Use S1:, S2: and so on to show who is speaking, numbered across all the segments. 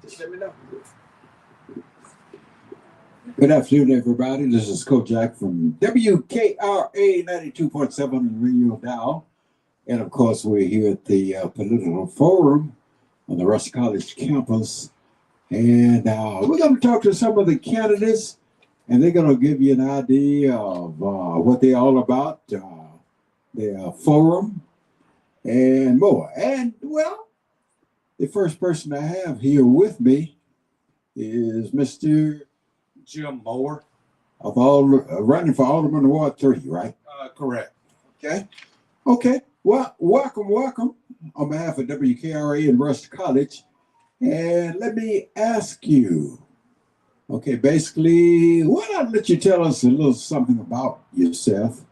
S1: Just let me know.
S2: Good afternoon, everybody. This is Coach Jack from WKRA 92.7 Radio Dial. And of course, we're here at the Political Forum on the Rush College campus. And we're going to talk to some of the candidates, and they're going to give you an idea of what they're all about, their forum, and more. And, well, the first person I have here with me is Mr.
S1: Jim Moore.
S2: Running for Alderman Ward 3, right?
S1: Correct.
S2: Okay. Well, welcome on behalf of WKRA and Rush College. And let me ask you, okay, basically, why not let you tell us a little something about yourself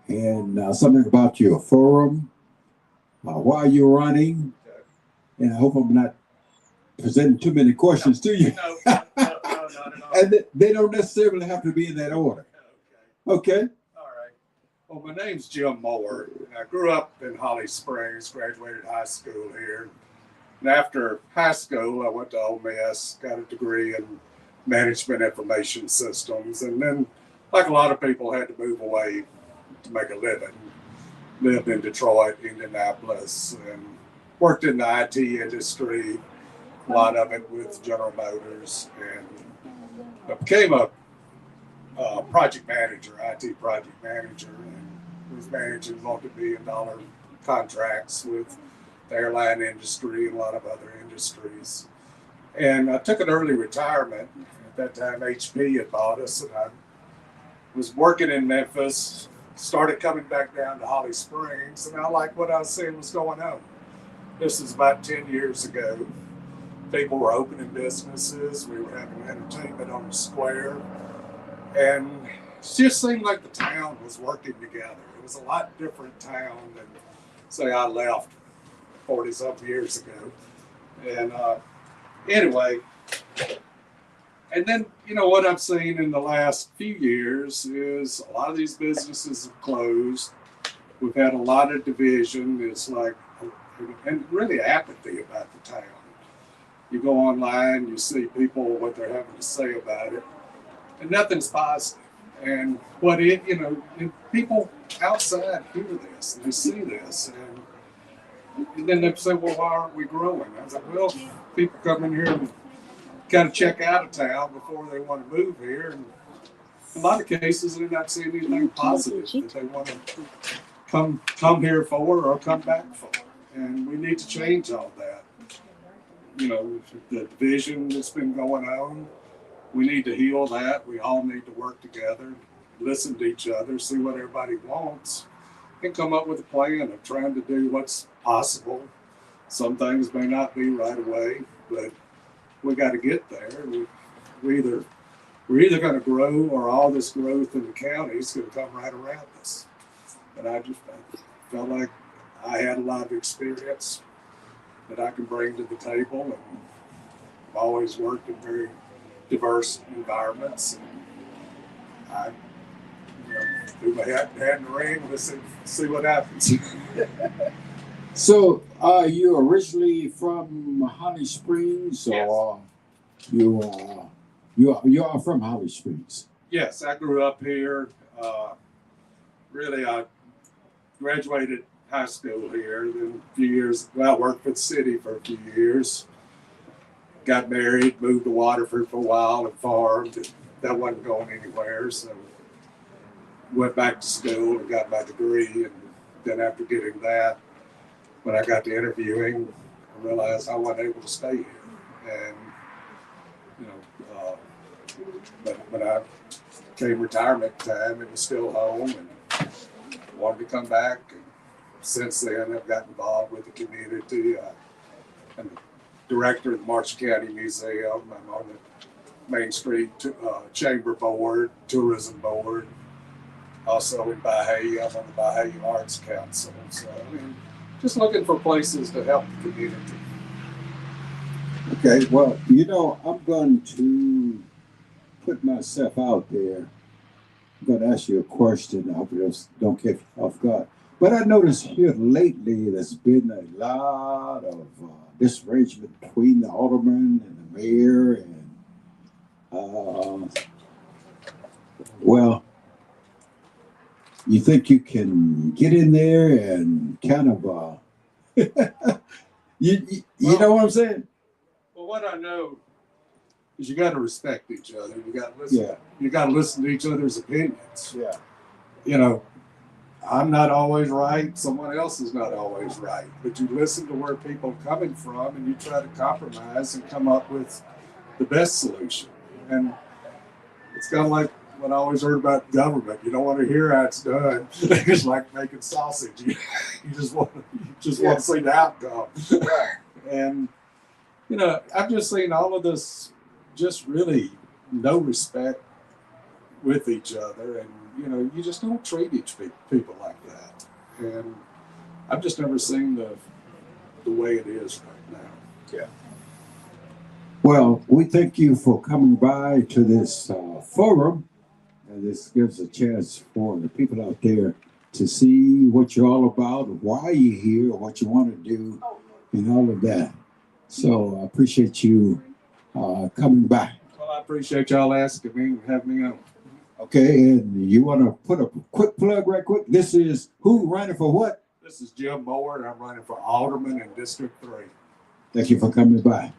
S2: and something about your forum, why you're running, and I hope I'm not presenting too many questions to you.
S1: No, not at all.
S2: And they don't necessarily have to be in that order. Okay.
S1: All right. Well, my name's Jim Moore. I grew up in Holly Springs, graduated high school here. And after high school, I went to Ole Miss, got a degree in management information systems, and then, like a lot of people, had to move away to make a living. Lived in Detroit, Indianapolis, and worked in the IT industry, a lot of it with General Motors, and I became a project manager, IT project manager, and was managing multi-billion-dollar contracts with the airline industry and a lot of other industries. And I took an early retirement. At that time, HP had bought us, and I was working in Memphis, started coming back down to Holly Springs, and I liked what I was seeing was going on. This is about 10 years ago. People were opening businesses. We were having entertainment on the square. And it just seemed like the town was working together. It was a lot different town than, say, I left 40-something years ago. And anyway, and then, what I've seen in the last few years is a lot of these businesses have closed. We've had a lot of division. It's like, and really apathy about the town. You go online, you see people, what they're having to say about it, and nothing's positive. And people outside hear this, and they see this, and then they say, well, why aren't we growing? I was like, well, people come in here and kind of check out of town before they want to move here. And in a lot of cases, they're not seeing anything positive that they want to come here for or come back for. And we need to change all that. The division that's been going on, we need to heal that. We all need to work together, listen to each other, see what everybody wants, and come up with a plan of trying to do what's possible. Some things may not be right away, but we got to get there. We're either going to grow, or all this growth in the county is going to come right around us. And I felt like I had a lot of experience that I can bring to the table, and I've always worked in very diverse environments. And I threw my hat in the ring and see what happens.
S2: So, are you originally from Holly Springs, or you are from Holly Springs?
S1: Yes, I grew up here. Really, I graduated high school here. Then a few years, I worked for the city for a few years. Got married, moved to Waterford for a while, and farmed. That wasn't going anywhere, so went back to school and got my degree. And then after getting that, when I got to interviewing, I realized I wasn't able to stay here. And but when I came retirement time, it was still home, and wanted to come back. And since then, I've got involved with the community. I'm the director of the Marshall County Museum. I'm on the Main Street Chamber Board, Tourism Board. Also in Bahia, I'm on the Bahia Arts Council. So, just looking for places to help the community.
S2: Okay, well, I'm going to put myself out there. I'm going to ask you a question. I hope you don't catch me off guard. But I noticed here lately there's been a lot of disarrangement between the alderman and the mayor, and uh, well, you think you can get in there and kind of you know what I'm saying?
S1: Well, what I know is you got to respect each other. You got to listen.
S2: Yeah.
S1: You got to listen to each other's opinions.
S2: Yeah.
S1: You know, I'm not always right. Someone else is not always right. But you listen to where people are coming from, and you try to compromise and come up with the best solution. And it's kind of like what I always heard about government. You don't want to hear how it's done. It's like making sausage. You just want to see the outcome. And I've just seen all of this just really no respect with each other, and you just don't treat people like that. And I've just never seen the way it is right now.
S2: Yeah. Well, we thank you for coming by to this forum, and this gives a chance for the people out there to see what you're all about, why you're here, what you want to do, and all of that. So I appreciate you coming by.
S1: Well, I appreciate y'all asking me and having me on.
S2: Okay, and you want to put a quick plug right quick? This is who running for what?
S1: This is Jim Moore, and I'm running for Alderman in District 3.
S2: Thank you for coming by.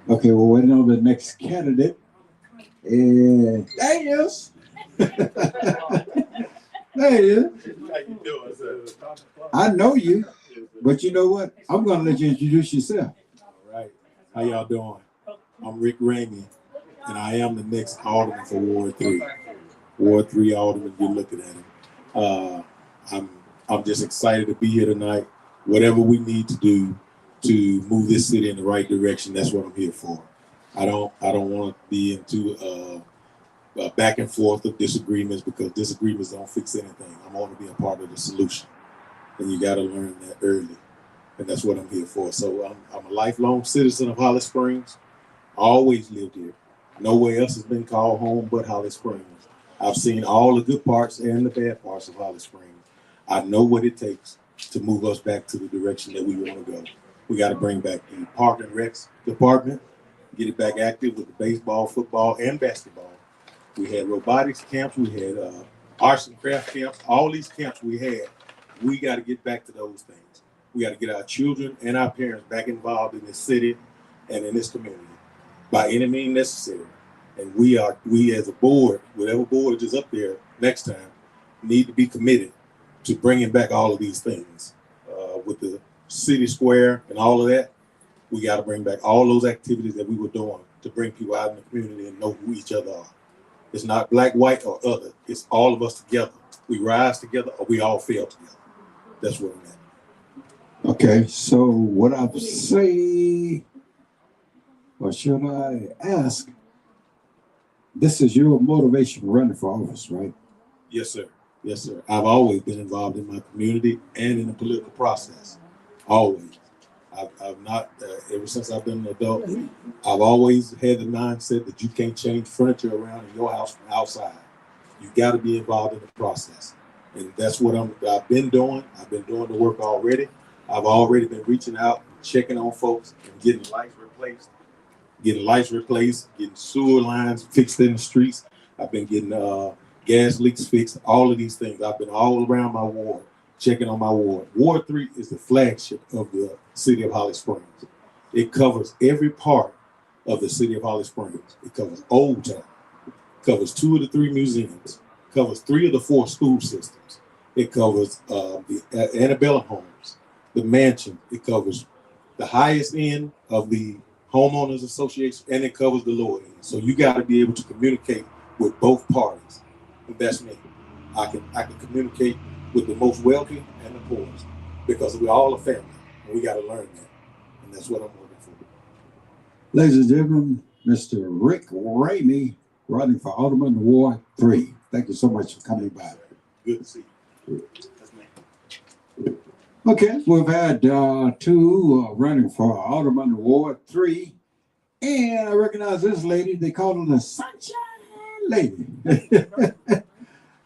S2: Okay, we're waiting on the next candidate. And there he is. There he is.
S3: How you doing, sir?
S2: I know you, but you know what? I'm going to let you introduce yourself.
S3: All right. How y'all doing? I'm Rick Ramey, and I am the next alderman for Ward 3. Ward 3 alderman, you're looking at him. I'm just excited to be here tonight. Whatever we need to do to move this city in the right direction, that's what I'm here for. I don't want to be into back and forth of disagreements, because disagreements don't fix anything. I want to be a part of the solution, and you got to learn that early, and that's what I'm here for. So I'm a lifelong citizen of Holly Springs. I always lived here. Nowhere else has been called home but Holly Springs. I've seen all the good parts and the bad parts of Holly Springs. I know what it takes to move us back to the direction that we want to go. We got to bring back the Park and Recs department, get it back active with the baseball, football, and basketball. We had robotics camps, we had arts and craft camps, all these camps we had. We got to get back to those things. We got to get our children and our parents back involved in this city and in this community by any means necessary. And we as a board, whatever board is up there next time, need to be committed to bringing back all of these things. With the city square and all of that, we got to bring back all those activities that we were doing to bring people out in the community and know who each other are. It's not black, white, or other. It's all of us together. We rise together or we all fail together. That's what I'm at.
S2: Okay, so what I say, or should I ask, this is your motivation for running for office, right?
S3: Yes, sir. Yes, sir. I've always been involved in my community and in the political process. Always. I've not, ever since I've been an adult, I've always had the mindset that you can't change furniture around in your house from outside. You got to be involved in the process. And that's what I've been doing. I've been doing the work already. I've already been reaching out, checking on folks, and getting lights replaced, getting sewer lines fixed in the streets. I've been getting gas leaks fixed, all of these things. I've been all around my ward, checking on my ward. Ward 3 is the flagship of the city of Holly Springs. It covers every part of the city of Holly Springs. It covers Old Town, covers 2 of the 3 museums, covers 3 of the 4 school systems. It covers the antebellum homes, the mansion. It covers the highest end of the homeowners association, and it covers the lower end. So you got to be able to communicate with both parties. And that's me. I can communicate with the most wealthy and the poorest, because we're all a family, and we got to learn that. And that's what I'm looking for.
S2: Ladies and gentlemen, Mr. Rick Ramey, running for Alderman Ward 3. Thank you so much for coming by.
S3: Good to see you. That's me.
S2: Okay, we've had two running for Alderman Ward 3. And I recognize this lady. They call her the Sunshine Lady.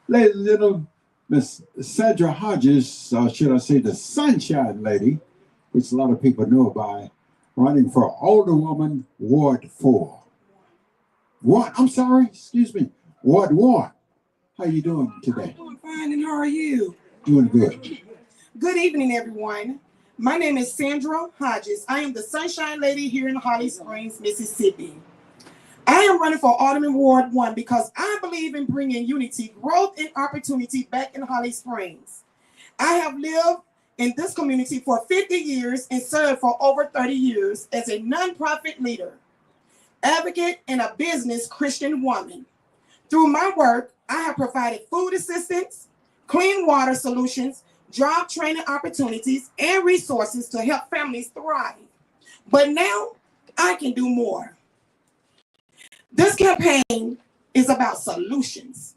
S2: Ladies and gentlemen, Miss Sandra Hodges, or should I say the Sunshine Lady, which a lot of people know by running for Alderwoman Ward 4. What? I'm sorry, excuse me. Ward 1. How you doing today?
S4: I'm doing fine, and how are you?
S2: Doing good.
S4: Good evening, everyone. My name is Sandra Hodges. I am the Sunshine Lady here in Holly Springs, Mississippi. I am running for Alderman Ward 1 because I believe in bringing unity, growth, and opportunity back in Holly Springs. I have lived in this community for 50 years and served for over 30 years as a nonprofit leader, advocate, and a business Christian woman. Through my work, I have provided food assistance, clean water solutions, job training opportunities, and resources to help families thrive. But now I can do more. This campaign is about solutions,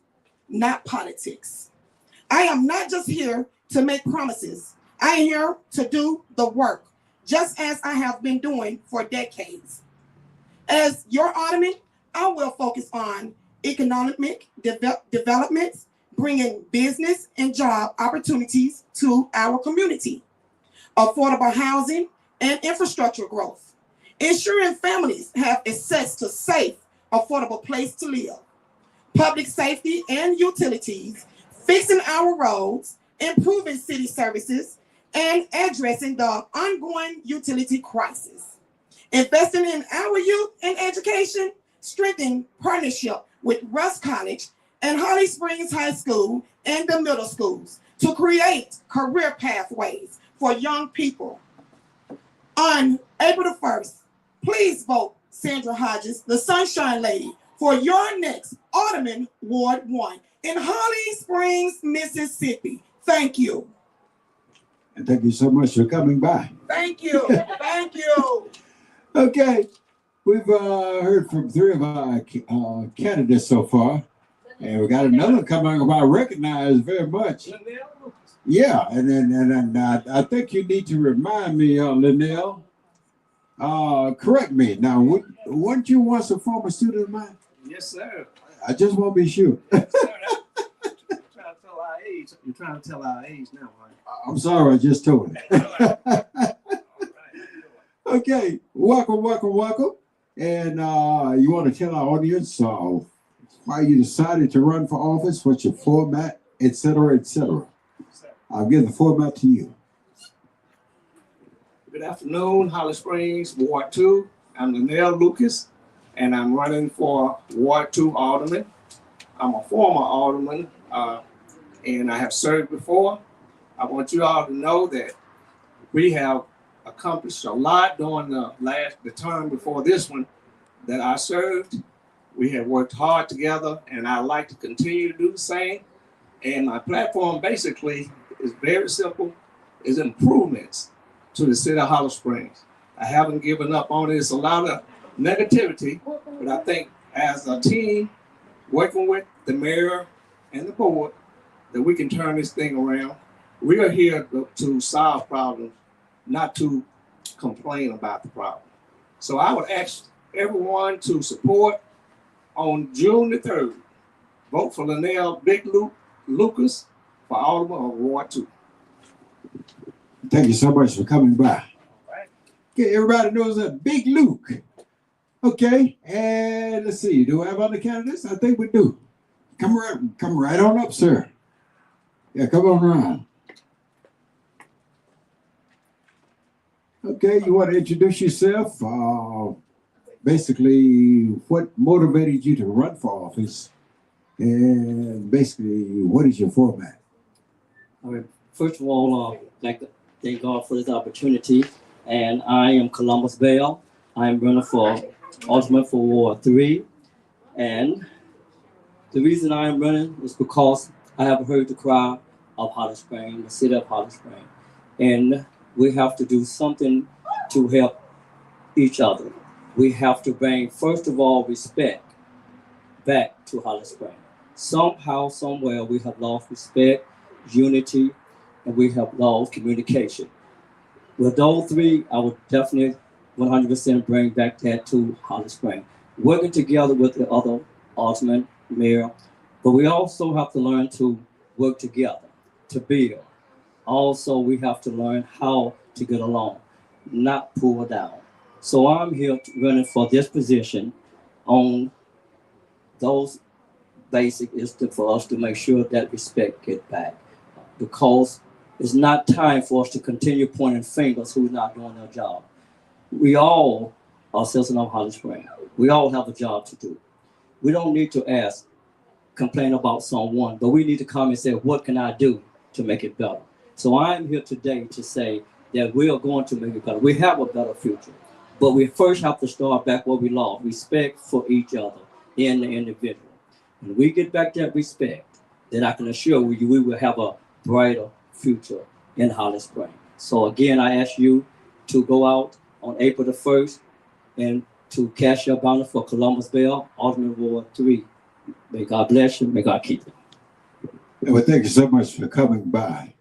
S4: not politics. I am not just here to make promises. I am here to do the work, just as I have been doing for decades. As your Alderman, I will focus on economic developments, bringing business and job opportunities to our community, affordable housing and infrastructure growth, ensuring families have access to safe, affordable place to live, public safety and utilities, fixing our roads, improving city services, and addressing the ongoing utility crisis, investing in our youth and education, strengthening partnership with Russ College and Holly Springs High School and the middle schools to create career pathways for young people. On April the 1st, please vote Sandra Hodges, the Sunshine Lady, for your next Alderman Ward 1 in Holly Springs, Mississippi. Thank you.
S2: And thank you so much for coming by.
S4: Thank you. Thank you.
S2: Okay, we've heard from three of our candidates so far. And we got another coming up I recognize very much. Yeah, and I think you need to remind me, Linnell. Correct me. Now, weren't you once a former student of mine?
S5: Yes, sir.
S2: I just want to be sure.
S5: Yes, sir. You're trying to tell our age. You're trying to tell our age now, right?
S2: I'm sorry, I just told it. Okay, welcome. And you want to tell our audience why you decided to run for office, what's your format, etc., etc. I'll give the format to you.
S5: Good afternoon, Holly Springs, Ward 2. I'm Linnell Lucas, and I'm running for Ward 2 Alderman. I'm a former Alderman, and I have served before. I want you all to know that we have accomplished a lot during the term before this one that I served. We have worked hard together, and I'd like to continue to do the same. And my platform basically is very simple, is improvements to the city of Holly Springs. I haven't given up on it. It's a lot of negativity, but I think as a team, working with the mayor and the board, that we can turn this thing around. We are here to solve problems, not to complain about the problem. So I would ask everyone to support on June the 3rd. Vote for Linnell Big Lucas for Alderman of Ward 2.
S2: Thank you so much for coming by. Okay, everybody knows that Big Luke. Okay, and let's see. Do we have other candidates? I think we do. Come right on up, sir. Yeah, come on around. Okay, you want to introduce yourself? Basically, what motivated you to run for office? And basically, what is your format?
S6: All right. First of all, I'd like to thank God for this opportunity. And I am Columbus Bell. I am running for Alderman for Ward 3. And the reason I am running is because I have heard the cry of Holly Springs, the city of Holly Springs. And we have to do something to help each other. We have to bring, first of all, respect back to Holly Springs. Somehow, somewhere, we have lost respect, unity, and we have lost communication. With those three, I would definitely 100% bring back that to Holly Springs. Working together with the other alderman, mayor, but we also have to learn to work together, to build. Also, we have to learn how to get along, not pull down. So I'm here running for this position on those basic for us to make sure that respect get back. Because it's not time for us to continue pointing fingers who's not doing their job. We all are citizens of Holly Springs. We all have a job to do. We don't need to complain about someone, but we need to come and say, what can I do to make it better? So I'm here today to say that we are going to make it better. We have a better future, but we first have to start back where we lost, respect for each other and the individual. When we get back that respect, then I can assure you we will have a brighter future in Holly Springs. So again, I ask you to go out on April the 1st and to cast your ballot for Columbus Bell, Alderman Ward 3. May God bless you. May God keep you.
S2: Well, thank you so much for coming by.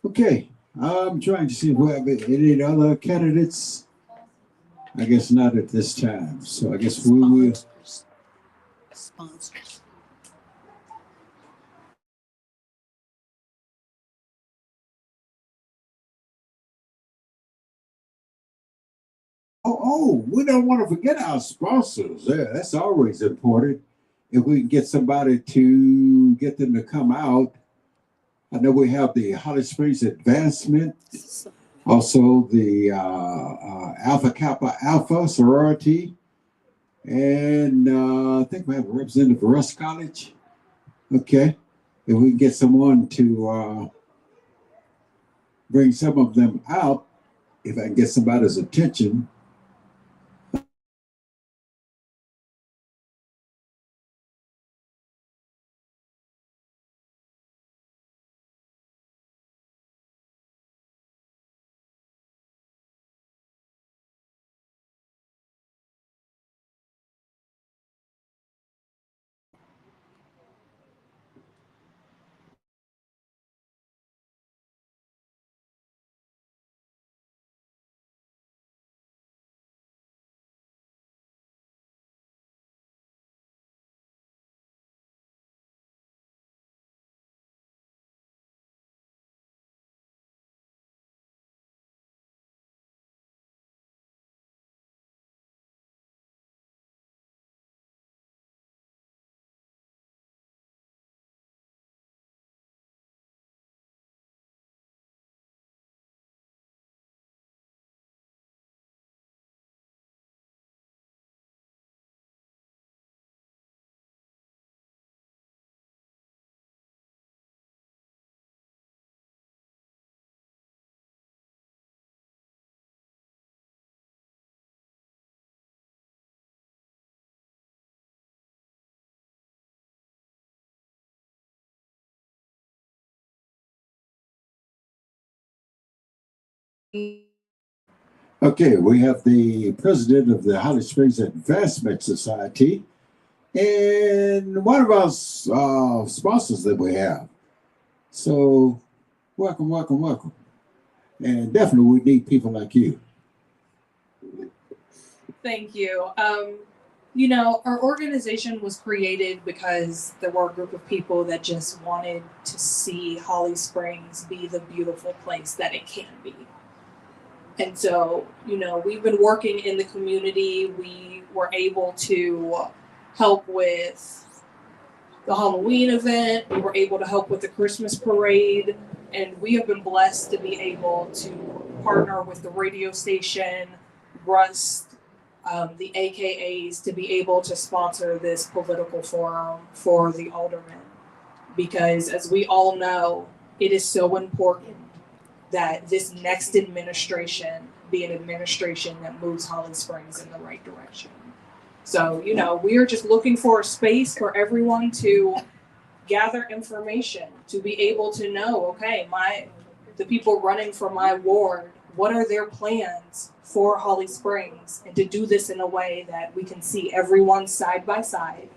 S2: Okay, I'm trying to see if we have any other candidates. I guess not at this time. So I guess we will.
S7: Sponsors.
S2: Oh, we don't want to forget our sponsors. Yeah, that's always important. If we can get somebody to get them to come out. I know we have the Holly Springs Advancement, also the Alpha Kappa Alpha sorority, and I think we have a representative of Russ College. Okay, if we can get someone to bring some of them out, if I can get somebody's attention. Okay, we have the president of the Holly Springs Advancement Society and one of our sponsors that we have. So welcome, welcome, welcome. And definitely we need people like you.
S8: Thank you. You know, our organization was created because there were a group of people that just wanted to see Holly Springs be the beautiful place that it can be. And so, you know, we've been working in the community. We were able to help with the Halloween event. We were able to help with the Christmas parade. And we have been blessed to be able to partner with the radio station, Rust, the AKAs, to be able to sponsor this political forum for the aldermen. Because as we all know, it is so important that this next administration be an administration that moves Holly Springs in the right direction. So, you know, we are just looking for a space for everyone to gather information, to be able to know, okay, the people running for my ward, what are their plans for Holly Springs, and to do this in a way that we can see everyone side by side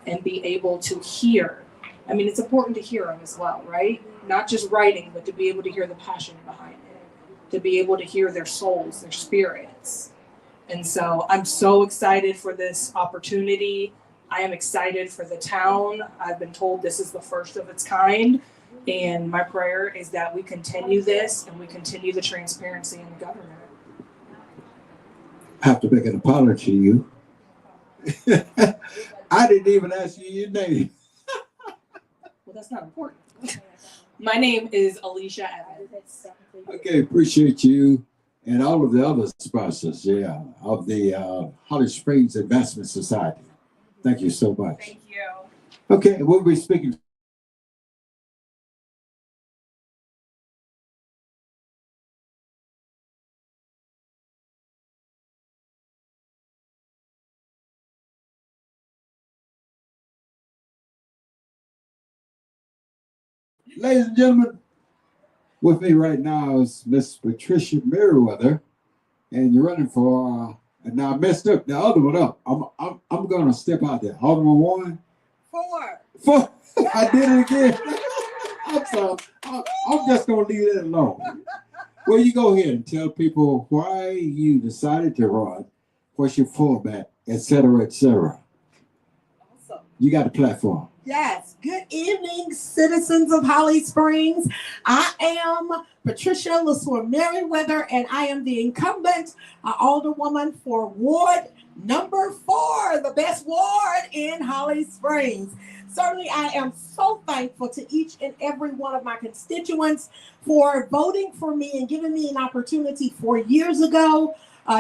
S8: and be able to hear. I mean, it's important to hear them as well, right? not just writing, but to be able to hear the passion behind it, to be able to hear their souls, their spirits. And so I'm so excited for this opportunity. I am excited for the town. I've been told this is the first of its kind. And my prayer is that we continue this and we continue the transparency in the government.
S2: I have to make an apology to you. I didn't even ask you your name.
S8: Well, that's not important. My name is Alicia Evans.
S2: Okay, appreciate you and all of the other sponsors, of the Holly Springs Advancement Society. Thank you so much.
S8: Thank you.
S2: Okay, we'll be speaking. Ladies and gentlemen, with me right now is Miss Patricia Merriweather, and you're running for. And now I messed up the other one up. I'm gonna step out there. Alderman 1. 4. I did it again. I'm sorry. I'm just gonna leave that alone. Well, you go ahead and tell people why you decided to run, what's your format, etc., etc.
S4: Awesome.
S2: You got the platform.
S4: Yes. Good evening, citizens of Holly Springs. I am Patricia LaSour Merriweather, and I am the incumbent alderwoman for Ward number 4, the best ward in Holly Springs. Certainly, I am so thankful to each and every one of my constituents for voting for me and giving me an opportunity 4 years ago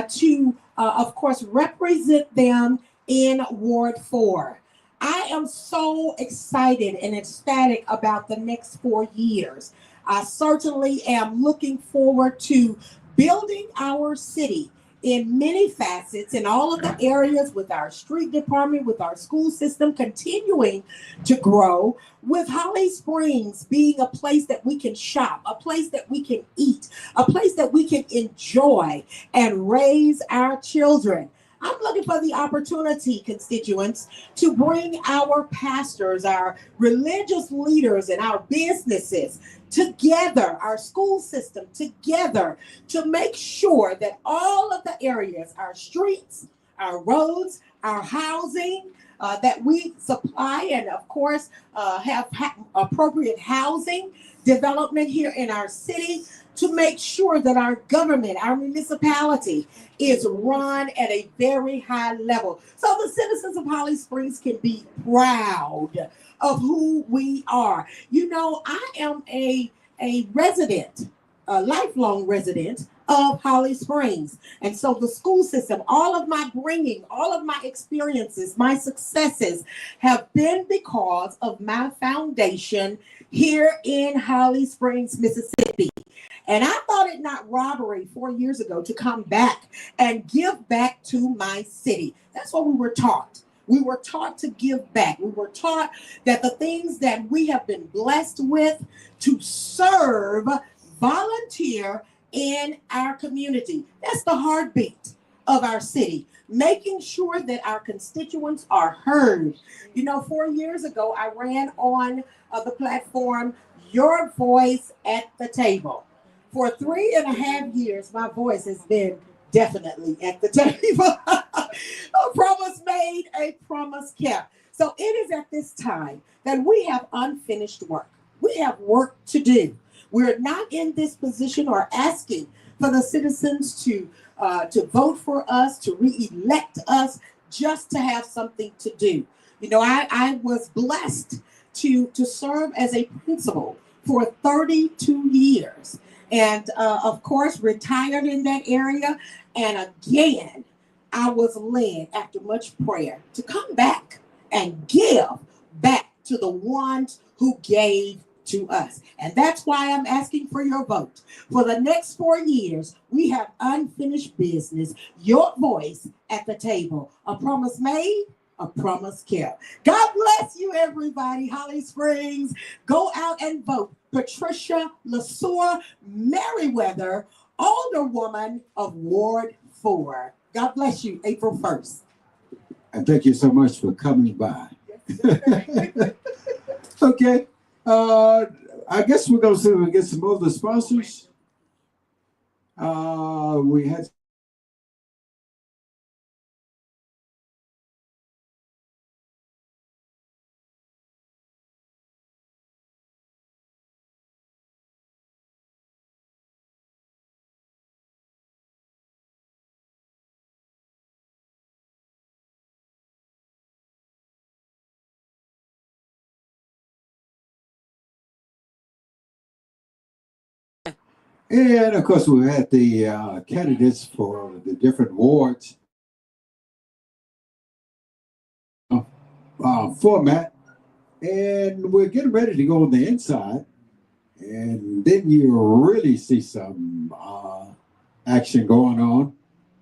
S4: to, of course, represent them in Ward 4. I am so excited and ecstatic about the next 4 years. I certainly am looking forward to building our city in many facets in all of the areas, with our street department, with our school system continuing to grow, with Holly Springs being a place that we can shop, a place that we can eat, a place that we can enjoy and raise our children. I'm looking for the opportunity, constituents, to bring our pastors, our religious leaders, and our businesses together, our school system together, to make sure that all of the areas, our streets, our roads, our housing, that we supply and, of course, have appropriate housing development here in our city, to make sure that our government, our municipality, is run at a very high level, so the citizens of Holly Springs can be proud of who we are. You know, I am a resident, a lifelong resident of Holly Springs. And so the school system, all of my bringing, all of my experiences, my successes have been because of my foundation here in Holly Springs, Mississippi. And I thought it not robbery 4 years ago to come back and give back to my city. That's what we were taught. We were taught to give back. We were taught that the things that we have been blessed with, to serve, volunteer in our community. That's the heartbeat of our city, making sure that our constituents are heard. You know, 4 years ago, I ran on the platform, Your Voice at the Table. For 3.5 years, my voice has been definitely at the table. A promise made, a promise kept. So it is at this time that we have unfinished work. We have work to do. We're not in this position or asking for the citizens to vote for us, to re-elect us, just to have something to do. You know, I was blessed to serve as a principal for 32 years. And of course, retired in that area. And again, I was led, after much prayer, to come back and give back to the ones who gave to us. And that's why I'm asking for your vote. For the next 4 years, we have unfinished business. Your voice at the table. A promise made, a promise kept. God bless you, everybody. Holly Springs, go out and vote. Patricia LaSour Merriweather, Alderwoman of Ward 4. God bless you, April 1st.
S2: And thank you so much for coming by. Okay. I guess we're going to see if we can get some other sponsors. We had and of course, we had the candidates for the different wards format, and we're getting ready to go on the inside. And then you really see some action going on.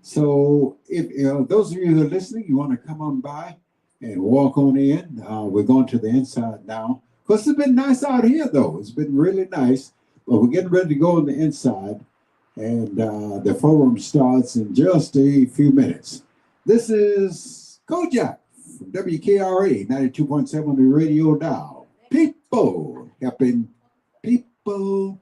S2: So, if those of you who are listening, you want to come on by and walk on in, we're going to the inside now. Of course, it's been nice out here, though. It's been really nice. But we're getting ready to go on the inside. And the forum starts in just a few minutes. This is Kojak from WKRA 92.7 the radio dial. People helping people.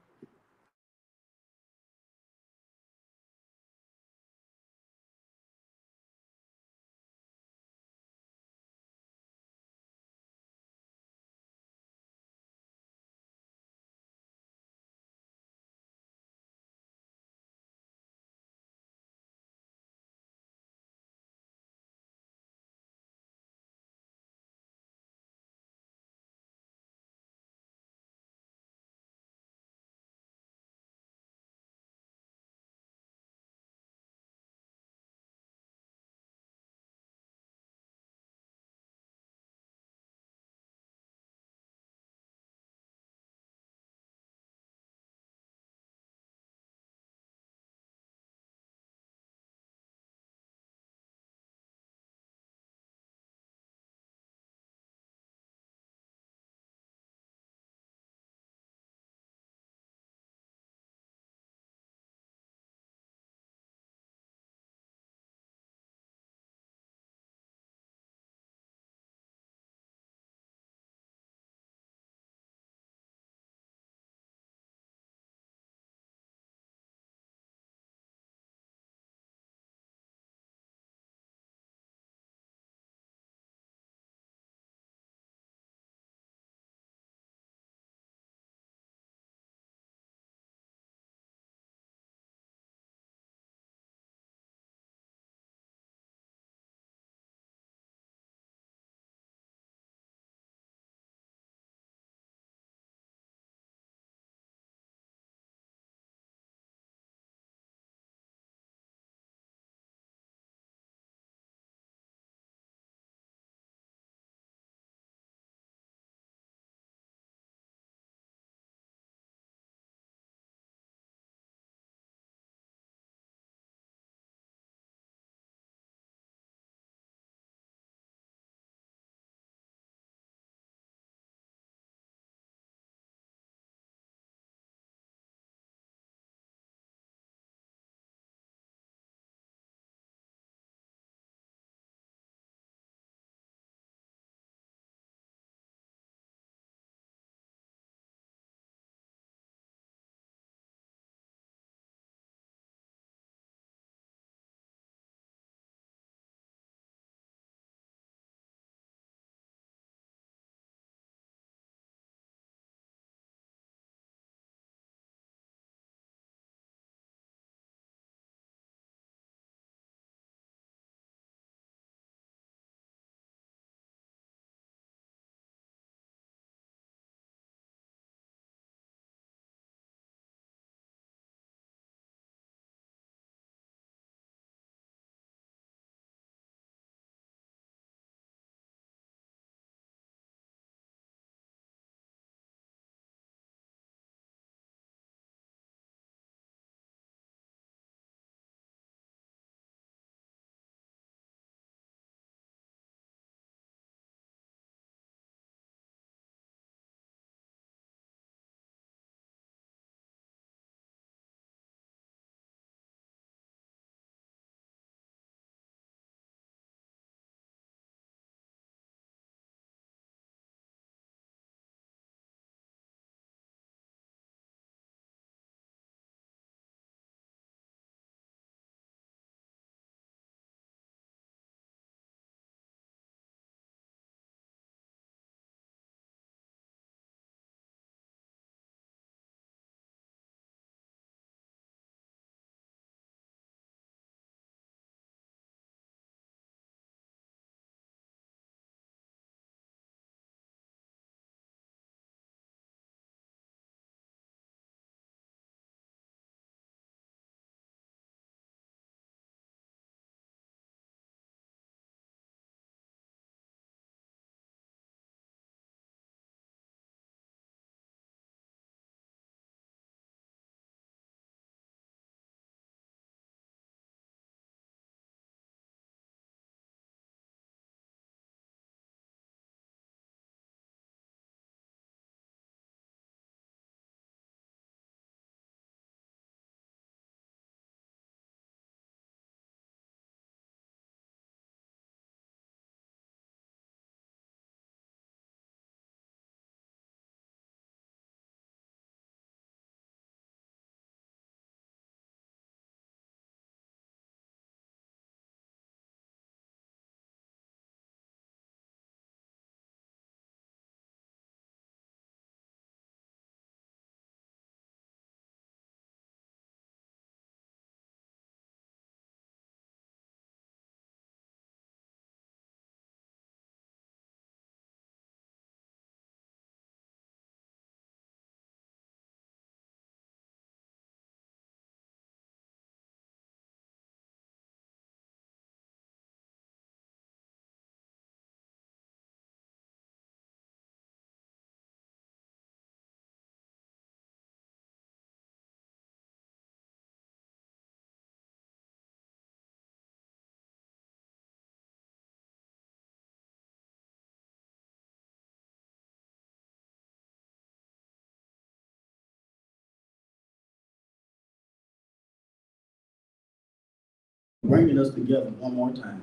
S7: bringing us together one more time.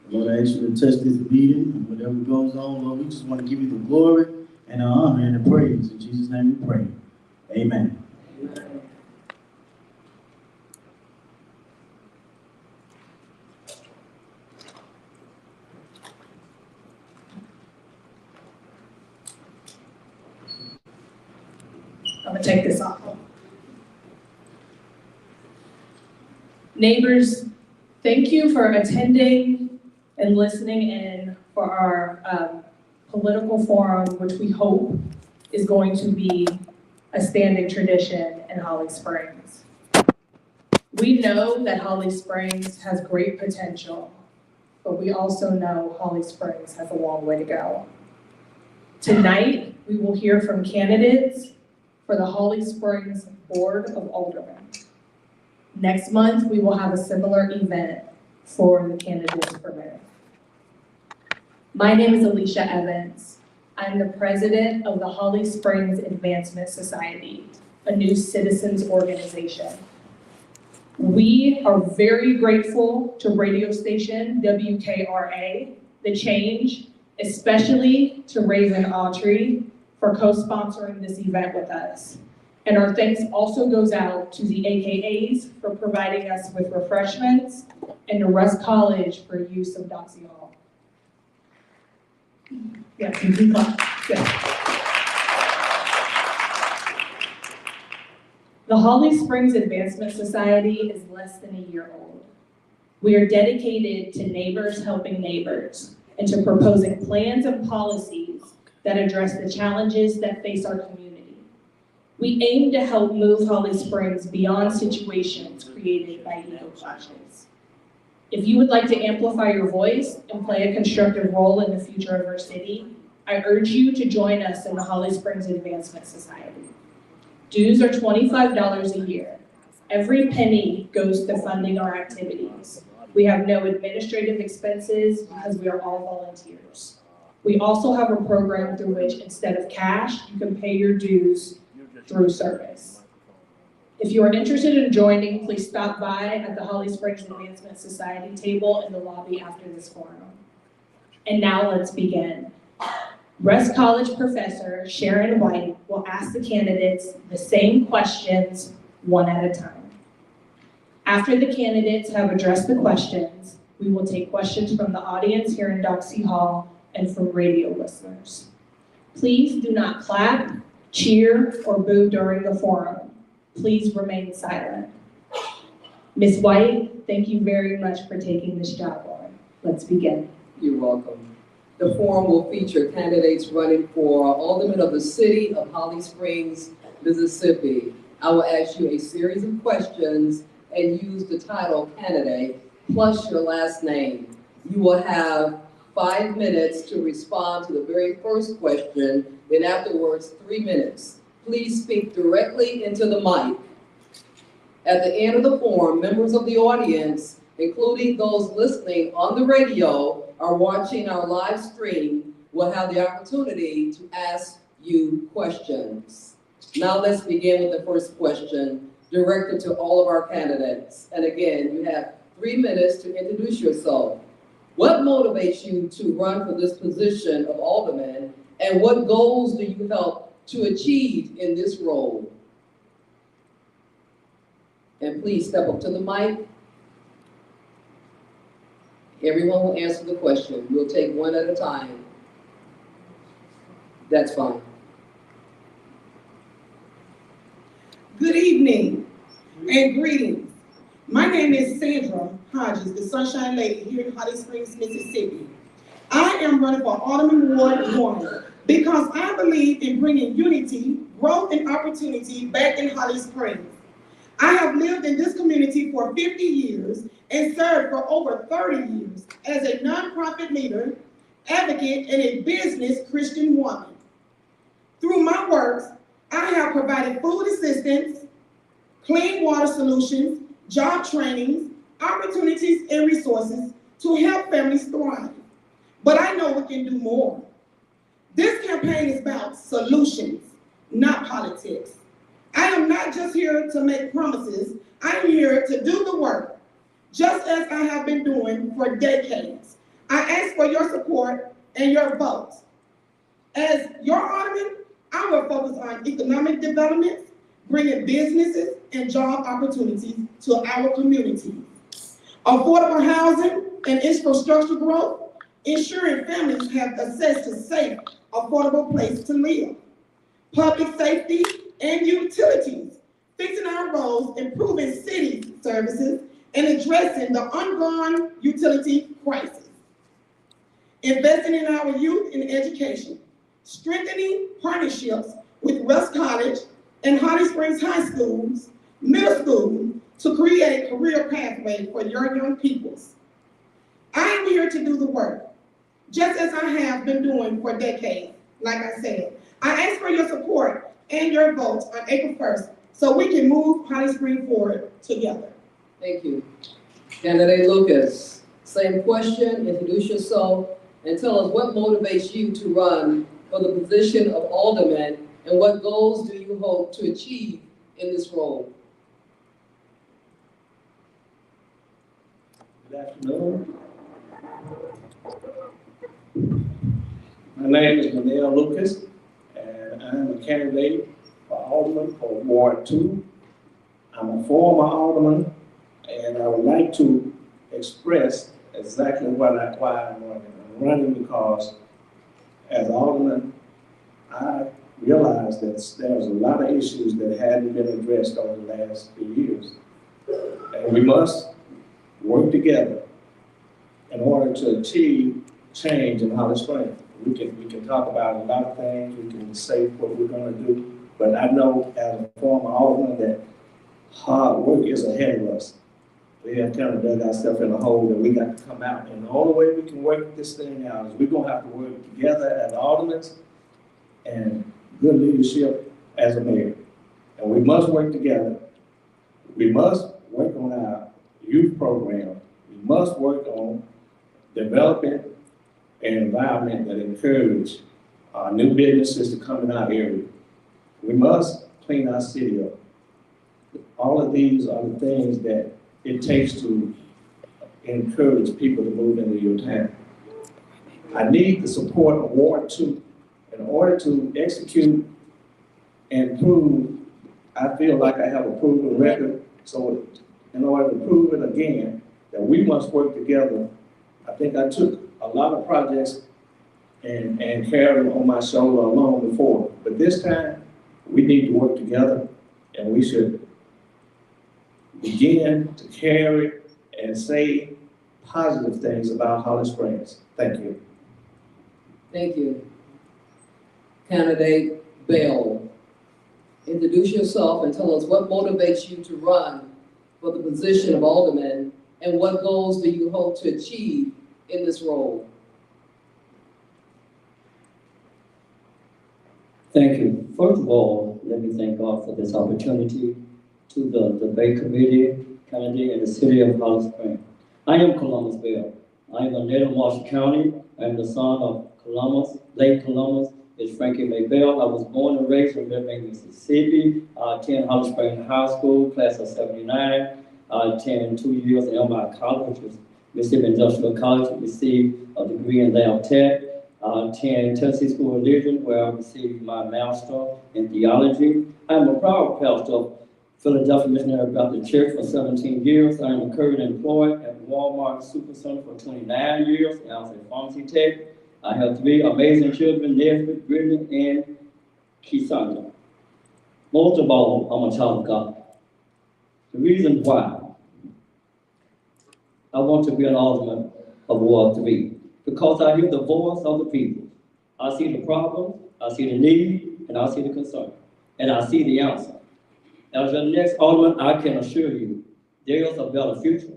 S7: Lord, I ask you to touch this meeting and whatever goes on, Lord, we just want to give you the glory and the honor and the praise. In Jesus' name we pray. Amen.
S8: I'm gonna take this off. Neighbors, thank you for attending and listening in for our political forum, which we hope is going to be a standing tradition in Holly Springs. We know that Holly Springs has great potential, but we also know Holly Springs has a long way to go. Tonight, we will hear from candidates for the Holly Springs Board of Aldermen. Next month, we will have a similar event for the candidates for mayor. My name is Alicia Evans. I'm the president of the Holly Springs Advancement Society, a new citizens organization. We are very grateful to radio station WKRA, The Change, especially to Raven Autry for co-sponsoring this event with us. And our thanks also goes out to the AKAs for providing us with refreshments and to Russ College for use of Doxy Hall. Yes, you can clap. Good. The Holly Springs Advancement Society is less than a year old. We are dedicated to neighbors helping neighbors and to proposing plans and policies that address the challenges that face our community. We aim to help move Holly Springs beyond situations created by ego clashes. If you would like to amplify your voice and play a constructive role in the future of our city, I urge you to join us in the Holly Springs Advancement Society. Dues are $25 a year. Every penny goes to funding our activities. We have no administrative expenses because we are all volunteers. We also have a program through which instead of cash, you can pay your dues through service. If you are interested in joining, please stop by at the Holly Springs Advancement Society table in the lobby after this forum. And now let's begin. Russ College professor Sharon White will ask the candidates the same questions one at a time. After the candidates have addressed the questions, we will take questions from the audience here in Doxy Hall and from radio listeners. Please do not clap, cheer, or boo during the forum. Please remain silent. Ms. White, thank you very much for taking this job on. Let's begin.
S9: You're welcome. The forum will feature candidates running for Alderman of the City of Holly Springs, Mississippi. I will ask you a series of questions and use the title candidate plus your last name. You will have 5 minutes to respond to the very first question, then afterwards 3 minutes. Please speak directly into the mic. At the end of the forum, members of the audience, including those listening on the radio or watching our live stream, will have the opportunity to ask you questions. Now let's begin with the first question directed to all of our candidates. And again, you have 3 minutes to introduce yourself. What motivates you to run for this position of alderman, and what goals do you help to achieve in this role? And please step up to the mic. Everyone will answer the question. We'll take one at a time. That's fine.
S4: Good evening and greetings. My name is Sandra Hodges, the Sunshine Lady here in Holly Springs, Mississippi. I am running for Alderman Ward 1 because I believe in bringing unity, growth, and opportunity back in Holly Springs. I have lived in this community for 50 years and served for over 30 years as a nonprofit leader, advocate, and a business Christian woman. Through my works, I have provided food assistance, clean water solutions, job trainings, opportunities, and resources to help families thrive. But I know we can do more. This campaign is about solutions, not politics. I am not just here to make promises. I am here to do the work. just as I have been doing for decades. I ask for your support and your vote. As your alderman, I will focus on economic development, bringing businesses and job opportunities to our community, affordable housing and infrastructure growth, ensuring families have access to safe, affordable places to live, public safety and utilities, fixing our roads, improving city services, and addressing the ongoing utility crisis, investing in our youth in education, strengthening partnerships with West College and Holly Springs High Schools, middle school, to create a career pathway for your young peoples. I am here to do the work, just as I have been doing for decades. Like I said, I ask for your support and your vote on April 1st so we can move Holly Springs forward together.
S9: Thank you. Candidate Lucas, same question, introduce yourself and tell us what motivates you to run for the position of alderman and what goals do you hope to achieve in this role?
S5: Good afternoon. My name is Manel Lucas, and I'm a candidate for alderman for Ward 2. I'm a former alderman, and I would like to express exactly why I'm running. I'm running because as alderman, I realized that there's a lot of issues that hadn't been addressed over the last few years. And we must work together in order to achieve change in Holly Springs. We can talk about a lot of things, we can say what we're gonna do, but I know as a former alderman that hard work is ahead of us. We have kind of dug ourselves in a hole that we got to come out. And the only way we can work this thing out is we're gonna have to work together as aldermen and good leadership as a mayor. And we must work together. We must work on our youth program. We must work on developing an environment that encourages new businesses to come in our area. We must clean our city up. All of these are the things that it takes to encourage people to move into your town. I need the support of Ward 2 in order to execute and prove. I feel like I have a proven record, so in order to prove it again, that we must work together. I think I took a lot of projects and carried them on my shoulder alone before, but this time we need to work together, and we should begin to carry and say positive things about Holly Springs. Thank you.
S9: Thank you. Candidate Bell, introduce yourself and tell us what motivates you to run for the position of alderman and what goals do you hope to achieve in this role?
S6: Thank you. First of all, let me thank God for this opportunity, to the debate committee, candidate in the city of Holly Springs. I am Columbus Bell. I am a native of Marshall County. I am the son of Columbus, late Columbus. It's Frankie May Bell. I was born and raised in Riverbank, Mississippi. I attended Holly Springs High School, class of '79. I attended 2 years at Elmira College, which is Mississippi Industrial College, received a degree in lab tech. I attended Tennessee School of Religion, where I received my master in theology. I am a proud pastor of Philadelphia Missionary Baptist Church for 17 years. I am currently employed at Walmart Supercenter for 29 years as a pharmacy tech. I have 3 amazing children, Nesbitt, Brittany, and Kisandra. Most of all, I'm a child of God. The reason why I want to be an alderman of Ward 3, because I hear the voice of the people. I see the problem, I see the need, and I see the concern, and I see the answer. As the next alderman, I can assure you, there is a better future.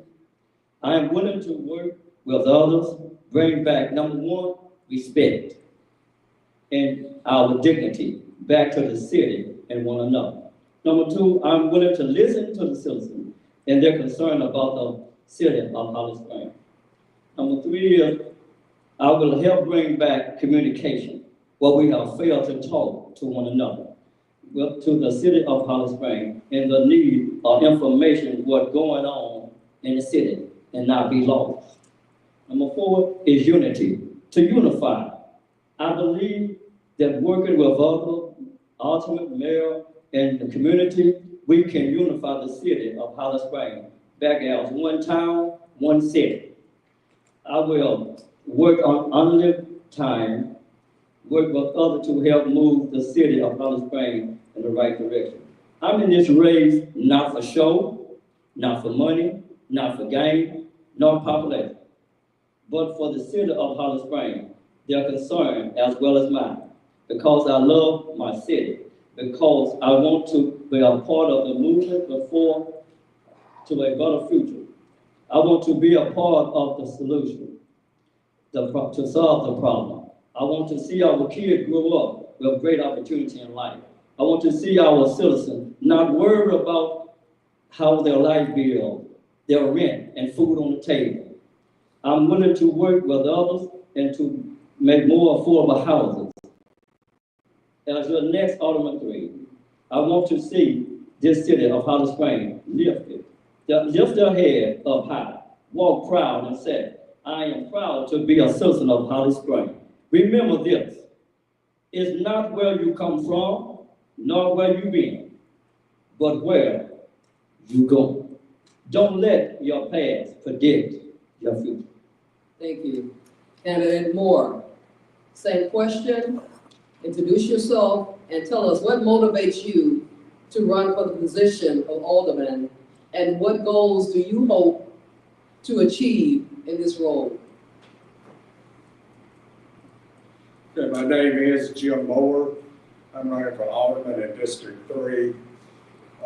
S6: I am willing to work with others, bring back, number 1, respect and our dignity back to the city and one another. Number 2, I'm willing to listen to the citizens and their concern about the city of Holly Springs. Number 3 is I will help bring back communication, what we have failed to talk to one another, to the city of Holly Springs, and the need of information, what's going on in the city and not be lost. Number 4 is unity, to unify. I believe that working with other ultimate mayor and the community, we can unify the city of Holly Springs back as one town, one city. I will work on unlimited time, work with others to help move the city of Holly Springs in the right direction. I'm in this race not for show, not for money, not for gain, nor popularity, but for the city of Holly Springs, their concern as well as mine, because I love my city, because I want to be a part of the movement before to a better future. I want to be a part of the solution, to solve the problem. I want to see our kids grow up with great opportunity in life. I want to see our citizens not worried about how their life bill, their rent, and food on the table. I'm willing to work with others and to make more affordable houses. As your next Alderman 3, I want to see this city of Holly Springs lifted. Lift their head up high, walk proud and say, I am proud to be a citizen of Holly Springs. Remember this, it's not where you come from, nor where you've been, but where you go. Don't let your past predict your future.
S9: Thank you. Candidate Moore, same question. Introduce yourself and tell us what motivates you to run for the position of Alderman, and what goals do you hope to achieve in this role?
S1: Okay, my name is Jim Moore. I'm running for Alderman in District 3.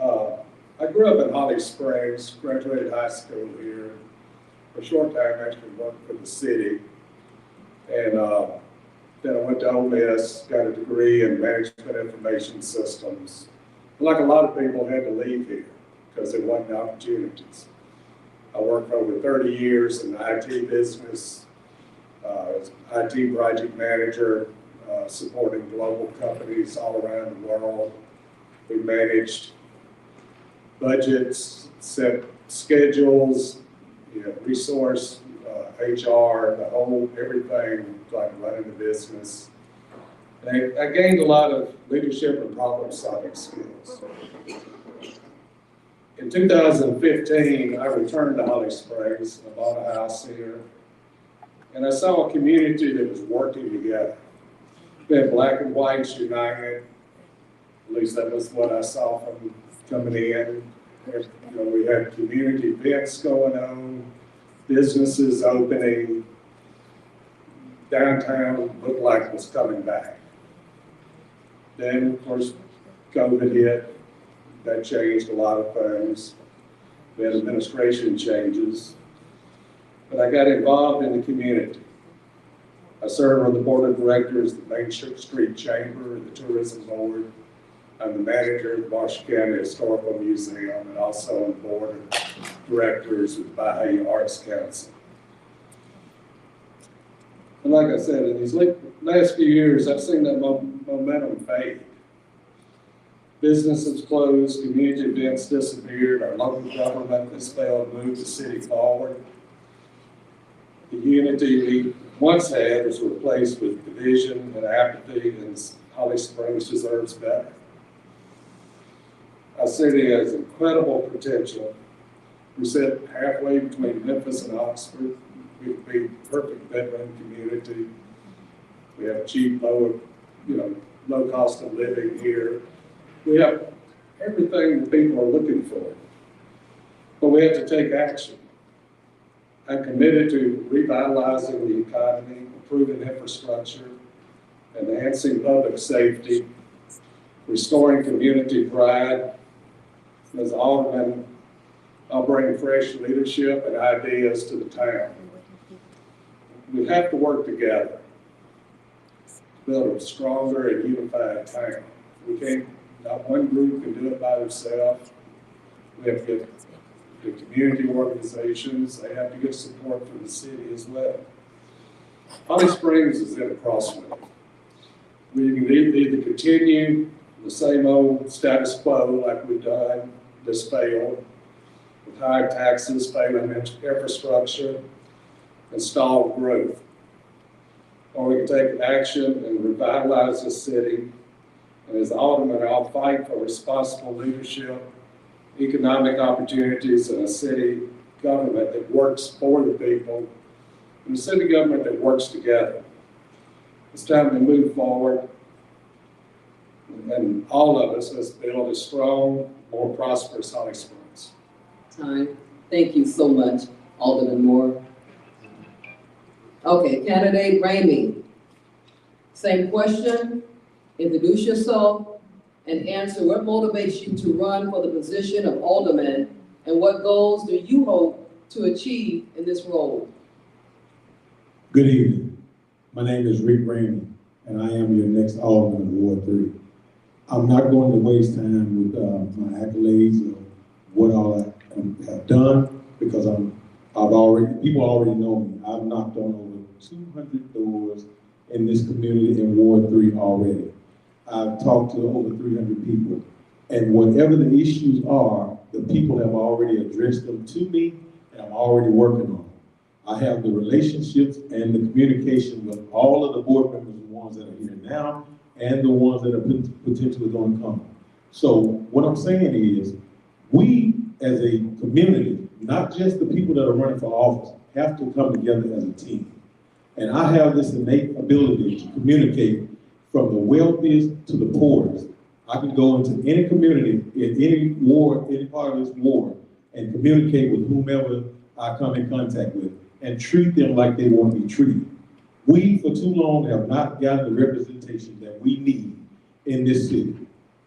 S1: I grew up in Holly Springs, graduated high school here. For a short time, actually worked for the city. And then I went to Ole Miss, got a degree in management information systems. Like a lot of people, had to leave here because there wasn't opportunities. I worked for over 30 years in the IT business, as IT project manager, supporting global companies all around the world. We managed budgets, set schedules, resource, HR, the whole, everything, like running the business. And I gained a lot of leadership and problem-solving skills. In 2015, I returned to Holly Springs. I bought a house here. And I saw a community that was working together. We had black and whites united. At least that was what I saw from coming in. We had community events going on, businesses opening. Downtown looked like it was coming back. Then, of course, COVID hit. That changed a lot of things. We had administration changes. But I got involved in the community. I serve on the board of directors, the Main Street Chamber, and the Tourism Board. I'm the manager of the Marshall County Historical Museum, and also on the board of directors with the Bahia Arts Council. And like I said, in these last few years, I've seen that momentum fade. Businesses closed, community events disappeared, our local government has failed to move the city forward. The unity we once had was replaced with division and apathy, and Holly Springs deserves better. Our city has incredible potential. We sit halfway between Memphis and Oxford. We would be a perfect veteran community. We have cheap, low cost of living here. We have everything that people are looking for, but we have to take action. I'm committed to revitalizing the economy, improving infrastructure, enhancing public safety, restoring community pride. As Alderman, I'll bring fresh leadership and ideas to the town. We have to work together to build a stronger and unified town. Not one group can do it by themselves. We have to get the community organizations, they have to get support from the city as well. Holly Springs is at a crossroads. We can either continue the same old status quo like we've done, this failed, with high taxes, failing infrastructure, and stalled growth. Or we can take action and revitalize the city. And as Alderman, I'll fight for responsible leadership, economic opportunities, and a city government that works for the people, and a city government that works together. It's time to move forward, and all of us, let's build a strong, more prosperous Holly Springs.
S9: Time. Thank you so much, Alderman Moore. Okay, candidate Ramey. Same question. Introduce yourself and answer what motivates you to run for the position of Alderman, and what goals do you hope to achieve in this role?
S3: Good evening. My name is Rick Raymond, and I am your next Alderman of Ward 3. I'm not going to waste time with my accolades of what all I have done, because people already know me. I've knocked on over 200 doors in this community in Ward 3 already. I've talked to over 300 people, and whatever the issues are, the people have already addressed them to me, and I'm already working on them. I have the relationships and the communication with all of the board members, the ones that are here now, and the ones that are potentially going to come. So what I'm saying is, we as a community, not just the people that are running for office, have to come together as a team. And I have this innate ability to communicate from the wealthiest to the poorest. I can go into any community, in any ward, any part of this ward, and communicate with whomever I come in contact with, and treat them like they want to be treated. We, for too long, have not gotten the representation that we need in this city.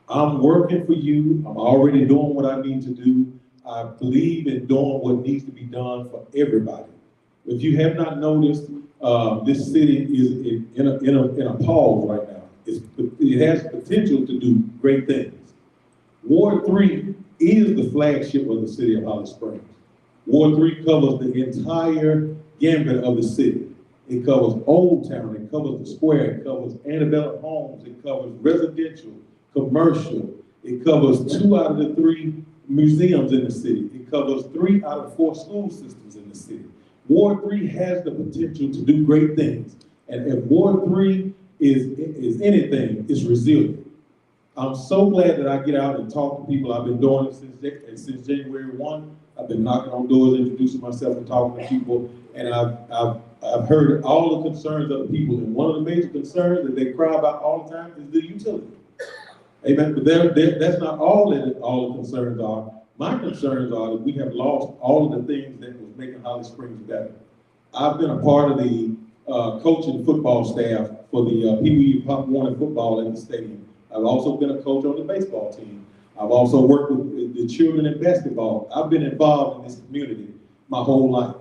S3: I'm working for you. I'm already doing what I need to do. I believe in doing what needs to be done for everybody. If you have not noticed, this city is in a pause right now. It has potential to do great things. Ward 3 is the flagship of the city of Holly Springs. Ward 3 covers the entire gambit of the city. It covers Old Town, it covers the square, it covers undeveloped homes, it covers residential, commercial, it covers 2 out of the 3 museums in the city, it covers 3 out of 4 school systems in the city. Ward 3 has the potential to do great things. And if Ward 3 is anything, it's resilient. I'm so glad that I get out and talk to people. I've been doing it since January 1. I've been knocking on doors, introducing myself and talking to people, and I've heard all the concerns of the people. And one of the major concerns that they cry about all the time is the utility. Amen. But that's not all the concerns are. My concerns are that we have lost all of the things that was making Holly Springs better. I've been a part of the coaching football staff for the Pee Wee Pop Warner football at the stadium. I've also been a coach on the baseball team. I've also worked with the children in basketball. I've been involved in this community my whole life.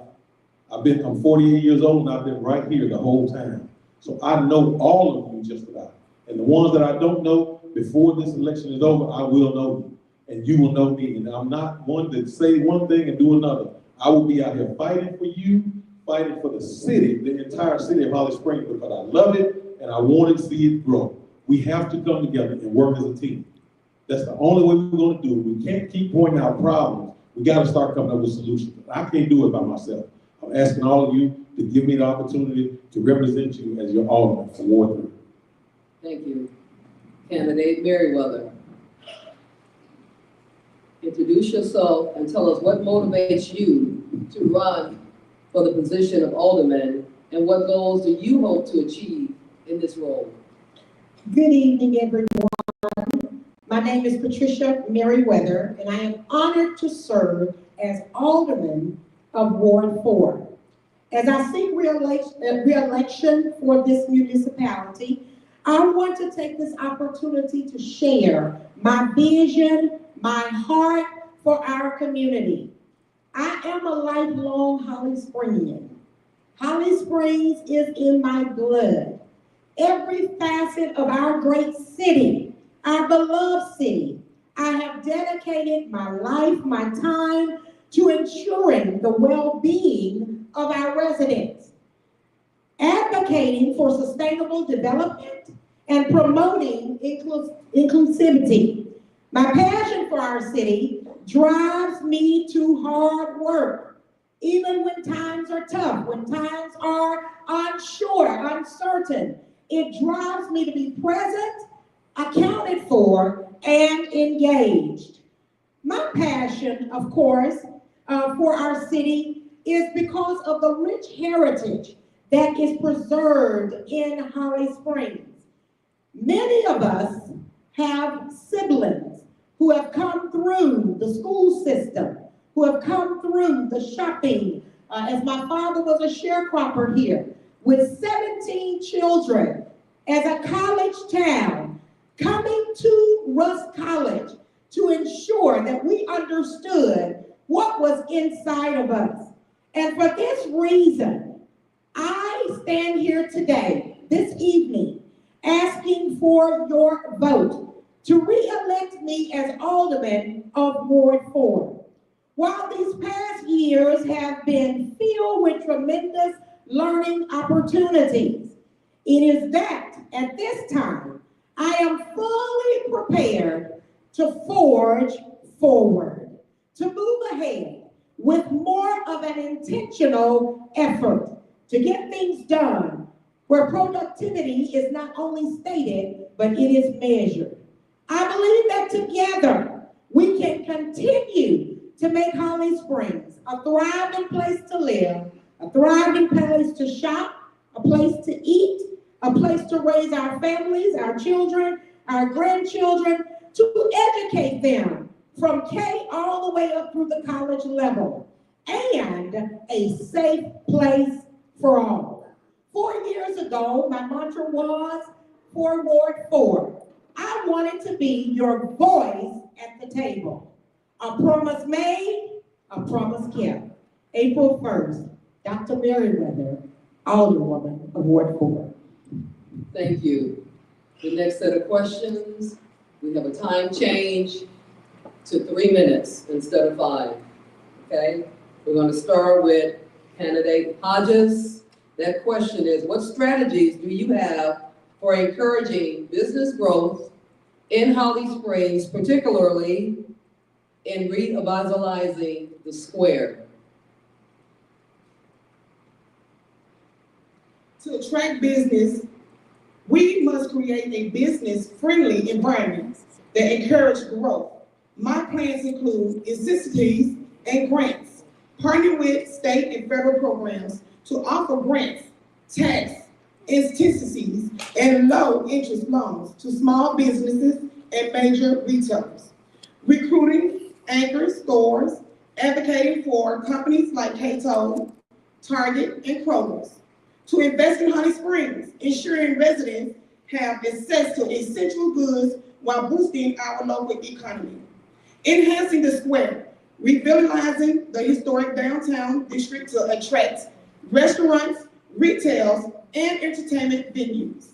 S3: I'm 48 years old, and I've been right here the whole time. So I know all of you just about. And the ones that I don't know, before this election is over, I will know you. And you will know me. And I'm not one to say one thing and do another. I will be out here fighting for you, fighting for the city, the entire city of Holly Springs, because I love it and I want to see it grow. We have to come together and work as a team. That's the only way we're going to do it. We can't keep pointing out problems. We got to start coming up with solutions. I can't do it by myself. I'm asking all of you to give me the opportunity to represent you as your alderman for Ward 3.
S9: Thank you. Candidate Merriweather. Introduce yourself and tell us what motivates you to run for the position of alderman, and what goals do you hope to achieve in this role?
S10: Good evening, everyone. My name is Patricia Merriweather, and I am honored to serve as alderman of Ward 4. As I seek re-election for this municipality, I want to take this opportunity to share my vision, my heart for our community. I am a lifelong Holly Springian. Holly Springs is in my blood. Every facet of our great city, our beloved city, I have dedicated my life, my time to ensuring the well-being of our residents, advocating for sustainable development and promoting inclusivity. My passion for our city drives me to hard work. Even when times are tough, when times are unsure, uncertain, it drives me to be present, accounted for, and engaged. My passion, of course, for our city is because of the rich heritage that is preserved in Holly Springs. Many of us have siblings who have come through the school system, who have come through the shopping, as my father was a sharecropper here, with 17 children, as a college town, coming to Rusk College to ensure that we understood what was inside of us. And for this reason, I stand here today, this evening, asking for your vote to re-elect me as Alderman of Ward 4. While these past years have been filled with tremendous learning opportunities, it is that at this time I am fully prepared to forge forward, to move ahead with more of an intentional effort to get things done where productivity is not only stated, but it is measured. I believe that together we can continue to make Holly Springs a thriving place to live, a thriving place to shop, a place to eat, a place to raise our families, our children, our grandchildren, to educate them from K all the way up through the college level, and a safe place for all. 4 years ago, my mantra was for Ward 4. I wanted to be your voice at the table. A promise made, a promise kept. April 1st, Dr. Merriweather, Alderwoman of Ward 4.
S9: Thank you. The next set of questions, we have a time change to 3 minutes instead of 5. Okay? We're going to start with candidate Hodges. That question is, what strategies do you have for encouraging business growth in Holly Springs, particularly in revitalizing the square?
S4: To attract business, we must create a business-friendly environment that encourages growth. My plans include incentives and grants, partnering with state and federal programs to offer grants, tax incentives, and low-interest loans to small businesses and major retailers. Recruiting anchor stores, advocating for companies like Cato, Target, and Kroger's. To invest in Holly Springs, ensuring residents have access to essential goods while boosting our local economy. Enhancing the square, revitalizing the historic downtown district to attract restaurants, retails, and entertainment venues.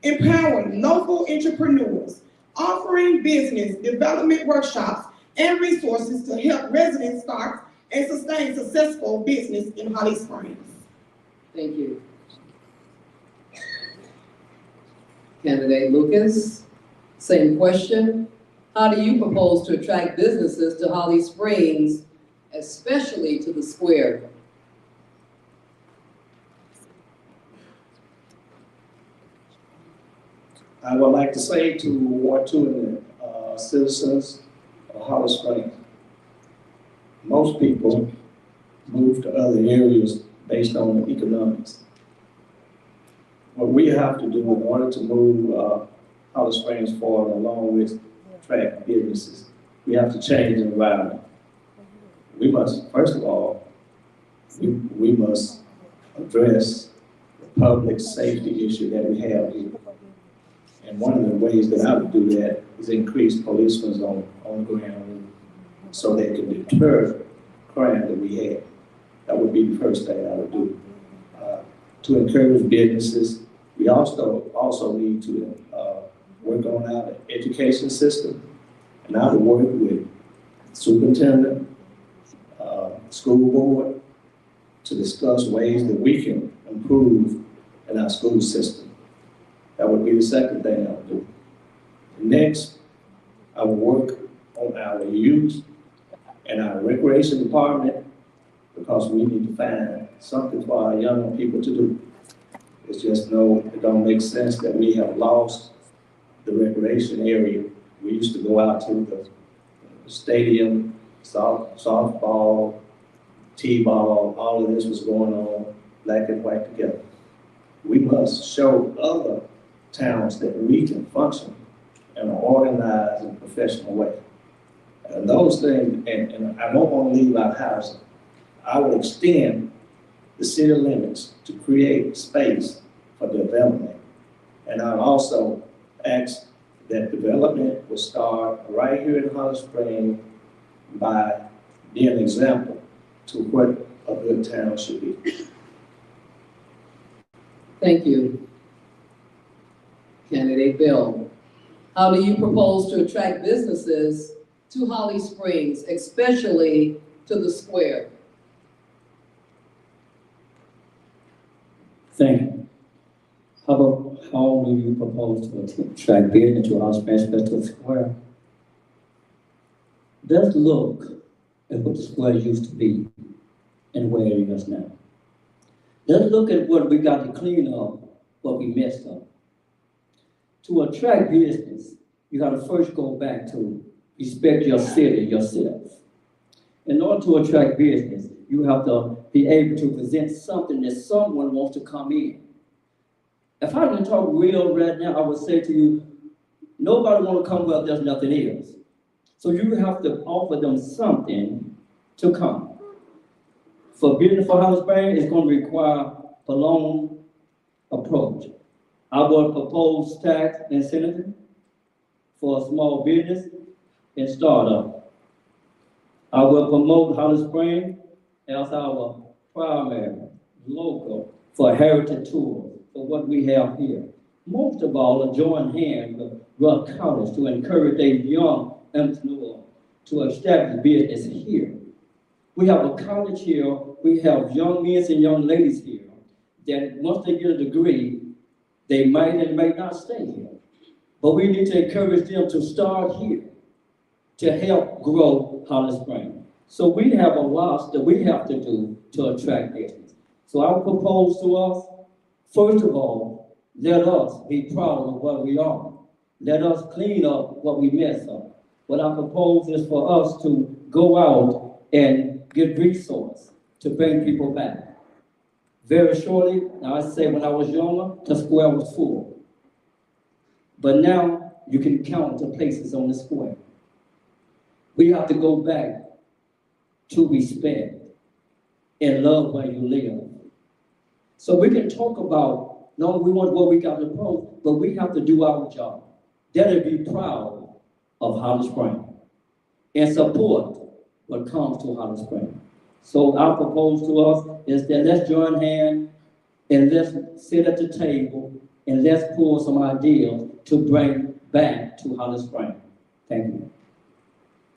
S4: Empowering local entrepreneurs, offering business development workshops and resources to help residents start and sustain successful business in Holly Springs.
S9: Thank you. Candidate Lucas, same question. How do you propose to attract businesses to Holly Springs, especially to the square?
S5: I would like to say to Ward 2 and the citizens of Holly Springs, most people move to other areas based on the economics. What we have to do in order to move Holly Springs forward along with attract businesses, we have to change the environment. We must, first of all, we must address the public safety issue that we have here. And one of the ways that I would do that is increase policemen on the ground so they can deter crime that we have. That would be the first thing I would do. To encourage businesses, we also need to work on our education system, and I would work with superintendent, school board to discuss ways that we can improve in our school system. That would be the second thing I would do. Next, I would work on our youth and our recreation department, because we need to find something for our young people to do. It's just it don't make sense that we have lost the recreation area. We used to go out to the stadium, softball, t-ball, all of this was going on black and white together. We must show other towns that we can function in an organized and professional way. And those things, and I don't want to leave out housing. I will extend the city limits to create space for development. And I also ask that development will start right here in Holly Springs by being an example to what a good town should be.
S9: Thank you. Candidate Bill, how do you propose to attract businesses to Holly Springs, especially to the square?
S6: Thank you. How do you propose to attract business to our special square? Let's look at what the square used to be and where it is now. Let's look at what we got to clean up, what we messed up. To attract business, you got to first go back to respect your city yourself. In order to attract business, you have to be able to present something that someone wants to come in. If I can talk real right now, I would say to you, nobody want to come where there's nothing else. So you have to offer them something to come. For business for Holly Springs, it's going to require a long approach. I will propose tax incentive for a small business and startup. I will promote Holly Springs as our primary local for heritage tours, for what we have here. Most of all, join hands with Rush College to encourage a young entrepreneur to establish business here. We have a college here, we have young men and young ladies here that once they get a degree, they might and may not stay here. But we need to encourage them to start here to help grow Holly Springs. So we have a lot that we have to do to attract business. So I would propose to us, first of all, let us be proud of what we are. Let us clean up what we mess up. What I propose is for us to go out and get resources to bring people back. Very shortly, now I say when I was younger, the square was full. But now you can count the places on the square. We have to go back to respect and love where you live. So we can talk about, no, we want what we got to propose, but we have to do our job. Then be proud of Holly Springs and support what comes to Holly Springs. So I propose to us is that let's join hands and let's sit at the table and let's pull some ideas to bring back to Holly Springs. Thank you.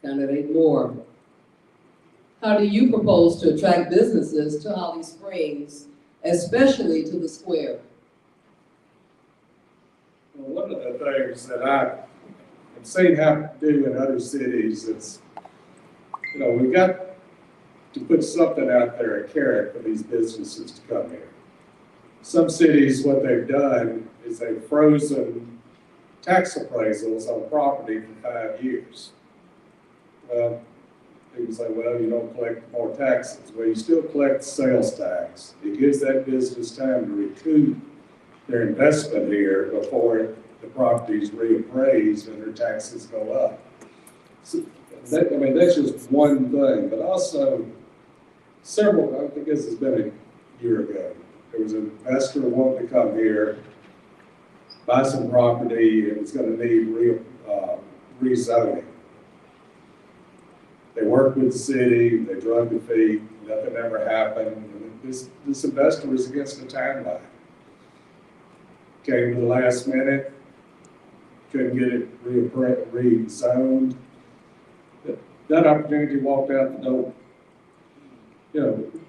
S9: Candidate Moore, how do you propose to attract businesses to Holly Springs, especially to the square?
S1: Well, one of the things that I've seen happen to do in other cities is, we got to put something out there, a carrot for these businesses to come here. Some cities, what they've done is they've frozen tax appraisals on property for 5 years. Well, people say, well, you don't collect more taxes. Well, you still collect sales tax. It gives that business time to recoup their investment here before the property's reappraised and their taxes go up. So that's just one thing, but also I think this has been a year ago. There was an investor who wanted to come here, buy some property. It was going to need rezoning. They worked with the city, they drug the feet, nothing ever happened. And this investor was against the timeline. Came to the last minute, couldn't get it rezoned. That opportunity walked out the door.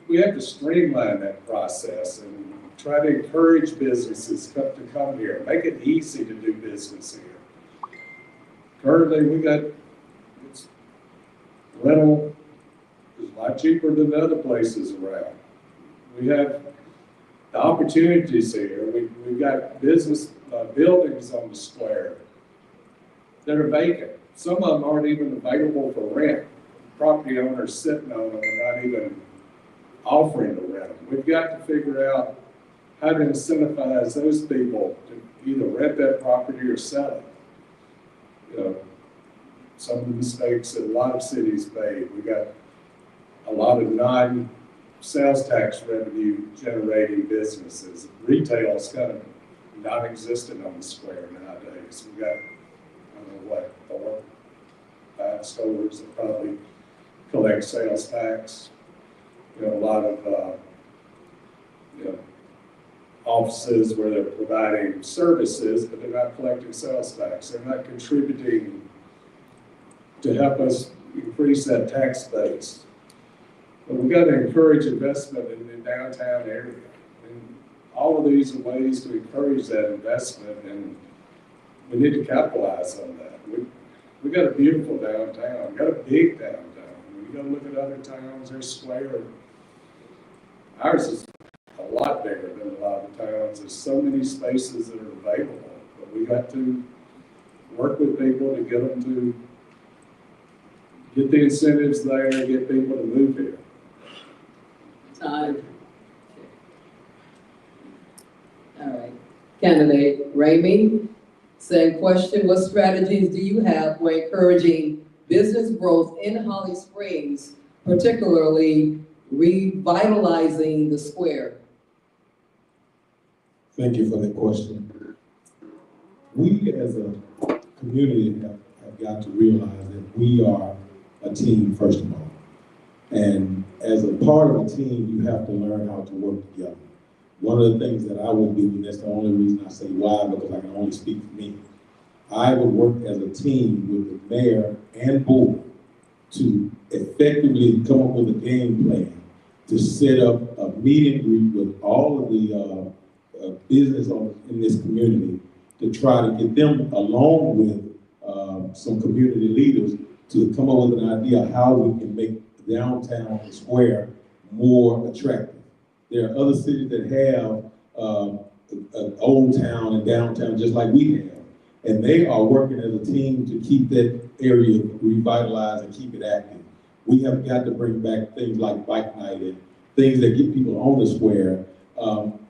S1: We have to streamline that process and try to encourage businesses to come here, make it easy to do business here. Currently, we got rental a lot cheaper than other places around. We have the opportunities here. We've got business buildings on the square that are vacant. Some of them aren't even available for rent. Property owners sitting on them are not even offering to rent them. We've got to figure out how to incentivize those people to either rent that property or sell it. You know, some of the mistakes that a lot of cities made. We got a lot of non-sales tax revenue generating businesses. Retail is kind of non-existent on the square nowadays. We got, I don't know what, 4, 5 stores that probably collect sales tax. You know, a lot of you know, offices where they're providing services, but they're not collecting sales tax. They're not contributing to help us increase that tax base. But we've got to encourage investment in the downtown area. And all of these are ways to encourage that investment, and we need to capitalize on that. We got a beautiful downtown. We got a big downtown. You got to look at other towns, they're square. Ours is a lot bigger than a lot of towns. There's so many spaces that are available, but we got to work with people to get them to get the incentives there, get people to move here.
S9: Time. All right. Candidate Ramey, same question. What strategies do you have for encouraging business growth in Holly Springs, particularly revitalizing the square?
S3: Thank you for that question. We as a community have got to realize that we are a team, first of all. And as a part of a team, you have to learn how to work together. One of the things that I would do, and that's the only reason I say why, because I can only speak for me, I would work as a team with the mayor and board to effectively come up with a game plan to set up a meet and greet with all of the business in this community to try to get them, along with some community leaders, to come up with an idea of how we can make downtown and square more attractive. There are other cities that have an old town and downtown just like we have, and they are working as a team to keep that area revitalized and keep it active. We have got to bring back things like bike night and things that get people on the square.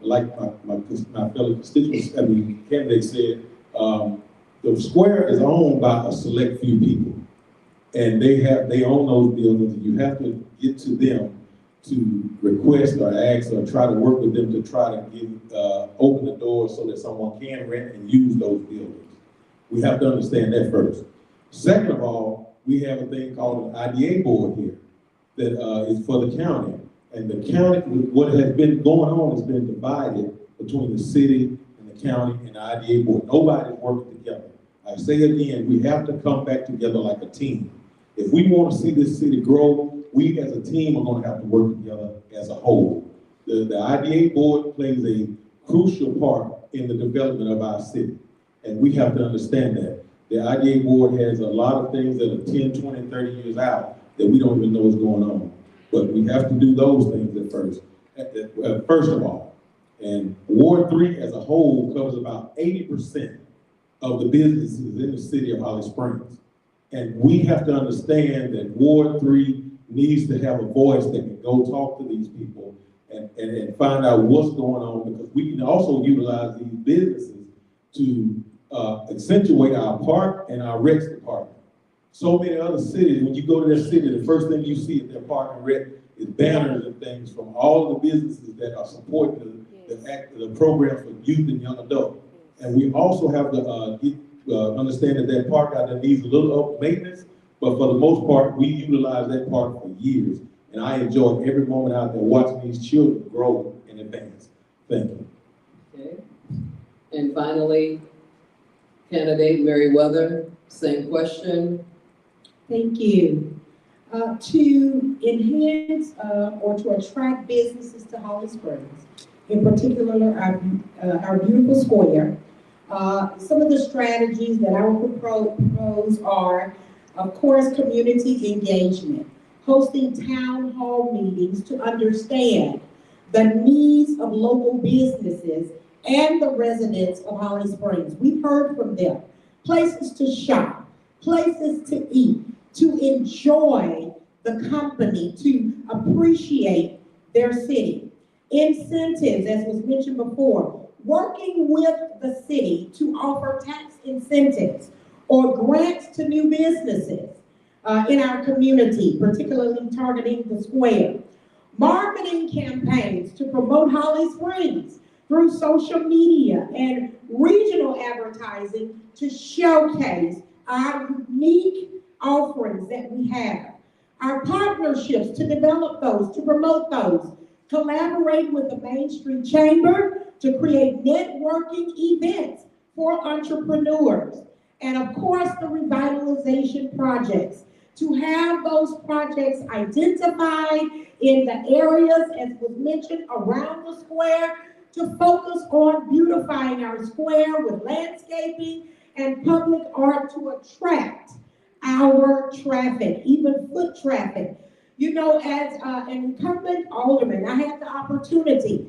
S3: Like my fellow constituents, candidate said, the square is owned by a select few people. And they own those buildings, and you have to get to them to request or ask or try to work with them to try to open the doors so that someone can rent and use those buildings. We have to understand that first. Second of all, we have a thing called an IDA board here that is for the county. And the county, what has been going on has been divided between the city and the county and the IDA board. Nobody's working together. I say again, we have to come back together like a team. If we want to see this city grow, we as a team are going to have to work together as a whole. The IDA board plays a crucial part in the development of our city, and we have to understand that. The IDA board has a lot of things that are 10, 20, 30 years out that we don't even know what's going on. But we have to do those things at first. First of all, and Ward 3 as a whole covers about 80% of the businesses in the city of Holly Springs. And we have to understand that Ward 3 needs to have a voice that can go talk to these people and find out what's going on, because we can also utilize these businesses to accentuate our park and our rec department. So many other cities, when you go to that city, the first thing you see at their park and rec is banners and things from all the businesses that are supporting the program for youth and young adults. And we also have to understand that that park out there needs a little maintenance, but for the most part, we utilize that park for years. And I enjoy every moment out there watching these children grow and advance. Thank you.
S9: Okay. And finally, candidate Meriwether, same question.
S10: Thank you. To enhance or to attract businesses to Holly Springs, in particular our beautiful square, some of the strategies that I would propose are, of course, community engagement. hosting town hall meetings to understand the needs of local businesses and the residents of Holly Springs. We've heard from them. Places to shop, places to eat, to enjoy the company, to appreciate their city. Incentives, as was mentioned before, working with the city to offer tax incentives or grants to new businesses in our community, particularly targeting the square. Marketing campaigns to promote Holly Springs through social media and regional advertising to showcase our unique offerings that we have. Our partnerships to develop those, to promote those. Collaborate with the Main Street Chamber to create networking events for entrepreneurs. And of course, the revitalization projects. To have those projects identified in the areas, as was mentioned, around the square, to focus on beautifying our square with landscaping and public art to attract our traffic, even foot traffic. You know, as an incumbent alderman, I have the opportunity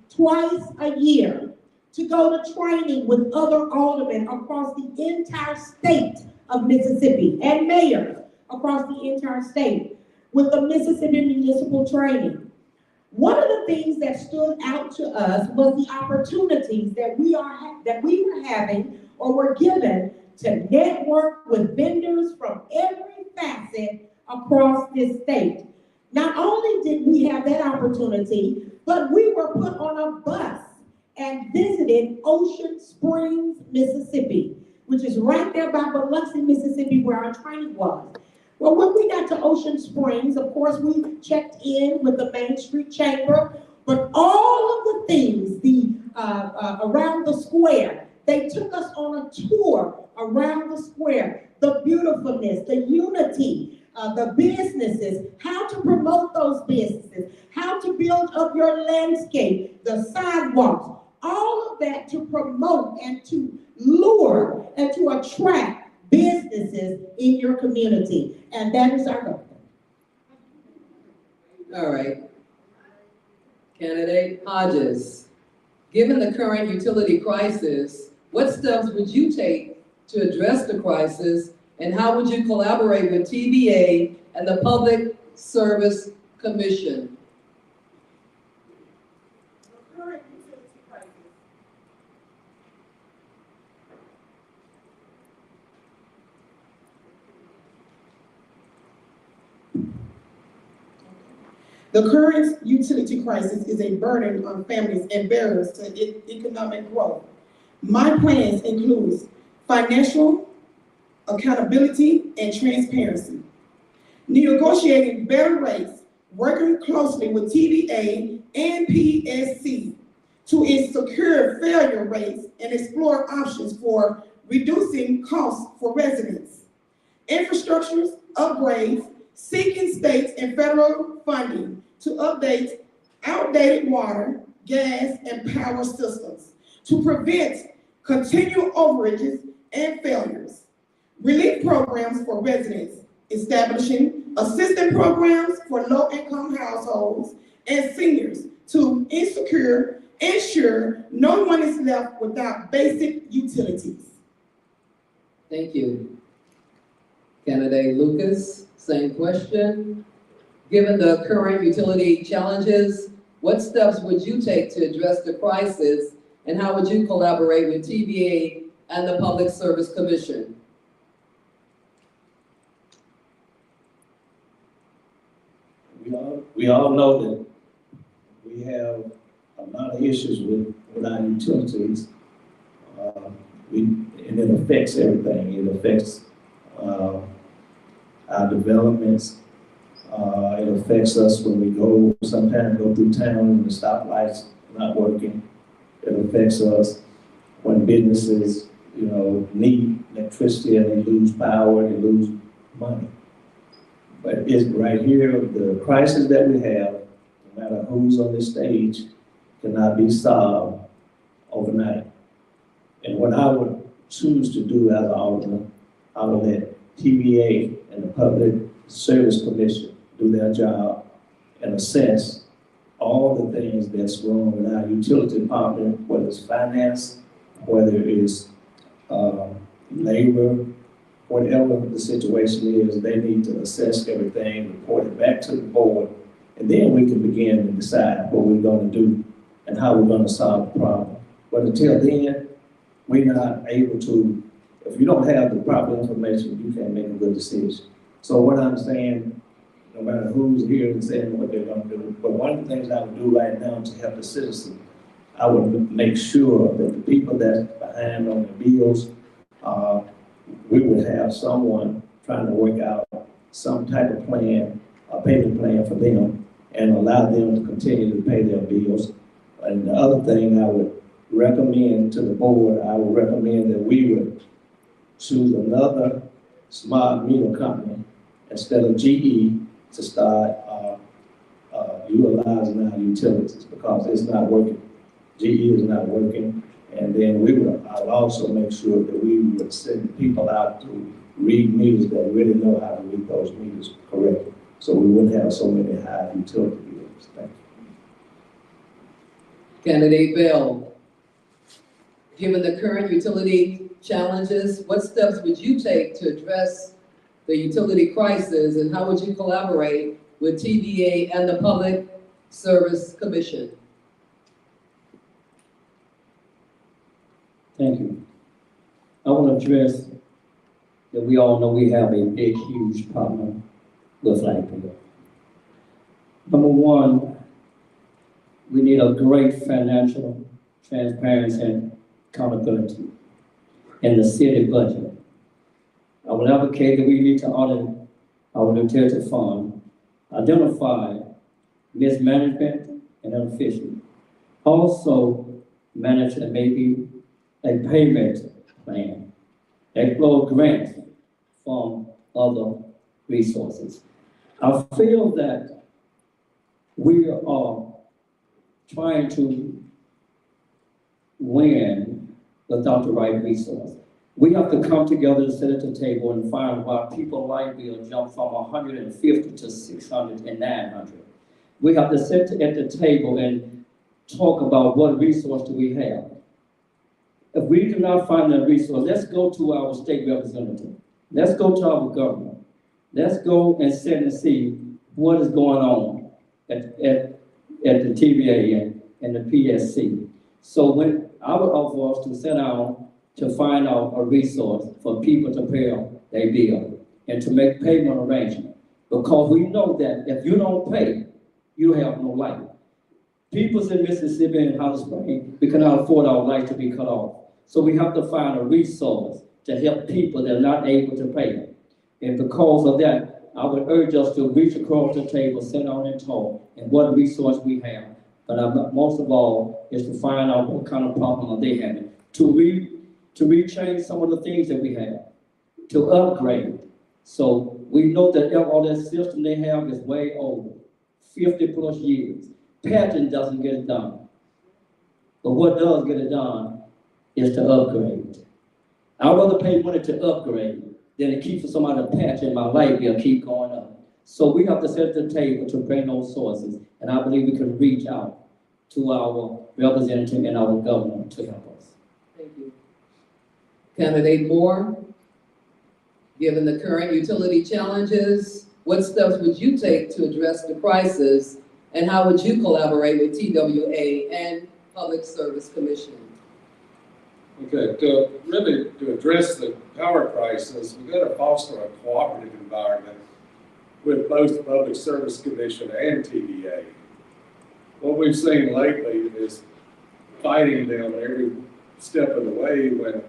S10: twice a year to go to training with other aldermen across the entire state of Mississippi and mayors across the entire state with the Mississippi Municipal Training. One of the things that stood out to us was the opportunities that we were having or were given to network with vendors from every facet across this state. Not only did we have that opportunity, but we were put on a bus and visited Ocean Springs, Mississippi, which is right there by Biloxi, Mississippi, where our training was. Well, when we got to Ocean Springs, of course, we checked in with the Main Street Chamber, but all of the things, around the square, they took us on a tour around the square, the beautifulness, the unity, the businesses, how to promote those businesses, how to build up your landscape, the sidewalks, all of that to promote and to lure and to attract businesses in your community. And that is our goal.
S9: All right. Candidate Hodges, given the current utility crisis, what steps would you take to address the crisis, and how would you collaborate with TVA and the Public Service Commission?
S4: The current utility crisis is a burden on families and barriers to economic growth. My plans include financial accountability and transparency, negotiating better rates, working closely with TVA and PSC to secure failure rates and explore options for reducing costs for residents, infrastructures, upgrades, seeking state and federal funding to update outdated water, gas, and power systems to prevent continual overages and failures. Relief programs for residents, establishing assistance programs for low-income households and seniors to ensure no one is left without basic utilities.
S9: Thank you. Candidate Lucas, same question. Given the current utility challenges, what steps would you take to address the crisis, and how would you collaborate with TVA and the Public Service Commission?
S7: We all know that we have a lot of issues with our utilities. And it affects everything. It affects our developments. It affects us when we sometimes go through town and the stoplights not working. It affects us when businesses, need electricity and they lose power and they lose money. But it's right here, the crisis that we have, no matter who's on this stage, cannot be solved overnight. And what I would choose to do as an alderman, I would let TVA and the Public Service Commission do their job and assess all the things that's wrong with our utility department, whether it's finance, whether it's labor, whatever the situation is, they need to assess everything, report it back to the board, and then we can begin to decide what we're gonna do and how we're gonna solve the problem. But until then, we're not able to, if you don't have the proper information, you can't make a good decision. So what I'm saying, no matter who's here and saying what they're gonna do, but one of the things I would do right now to help the citizens, I would make sure that the people that's behind on the bills, we would have someone trying to work out some type of plan, a payment plan for them, and allow them to continue to pay their bills. And the other thing I would recommend to the board, I would recommend that we would choose another smart meter company instead of GE to start utilizing our utilities, because it's not working. GE is not working. And then I would also make sure that we would send people out to read meters that really know how to read those meters correctly, so we wouldn't have so many high utility bills. Thank you.
S9: Candidate Bell, given the current utility challenges, what steps would you take to address the utility crisis, and how would you collaborate with TVA and the Public Service Commission?
S6: Thank you. I want to address that we all know we have a big, huge problem with light bill. Number one, we need a great financial transparency and accountability in the city budget. I will advocate that we need to audit our utility fund, identify mismanagement and inefficiency. Also, manage and maybe a payment plan, explore grants from other resources. I feel that we are trying to win without the right resource. We have to come together and sit at the table and find why people light bill jump from 150 to 600 and 900. We have to sit at the table and talk about what resource do we have. If we do not find that resource, let's go to our state representative. Let's go to our governor. Let's go and sit and see what is going on at the TVA and the PSC. So when I would offer us to sit down to find out a resource for people to pay their bill and to make payment arrangement. Because we know that if you don't pay, you have no light. People in Mississippi and Holly Springs, we cannot afford our light to be cut off. So we have to find a resource to help people that are not able to pay. And because of that, I would urge us to reach across the table, sit down and talk, and what resource we have. But most of all is to find out what kind of problem are they having. To rechange some of the things that we have, to upgrade. So we know that all that system they have is way old, 50 plus years. Patching doesn't get it done. But what does get it done is to upgrade. I'd rather pay money to upgrade than to keep for somebody to patch and my light bill keep going up. So we have to sit at the table to bring those sources, and I believe we can reach out to our representative and our governor to help us.
S9: Thank you. Candidate Moore, given the current utility challenges, what steps would you take to address the crisis, and how would you collaborate with TWA and Public Service Commission?
S1: Okay, to address the power crisis, we've got to foster a cooperative environment with both the Public Service Commission and TVA. What we've seen lately is fighting them every step of the way when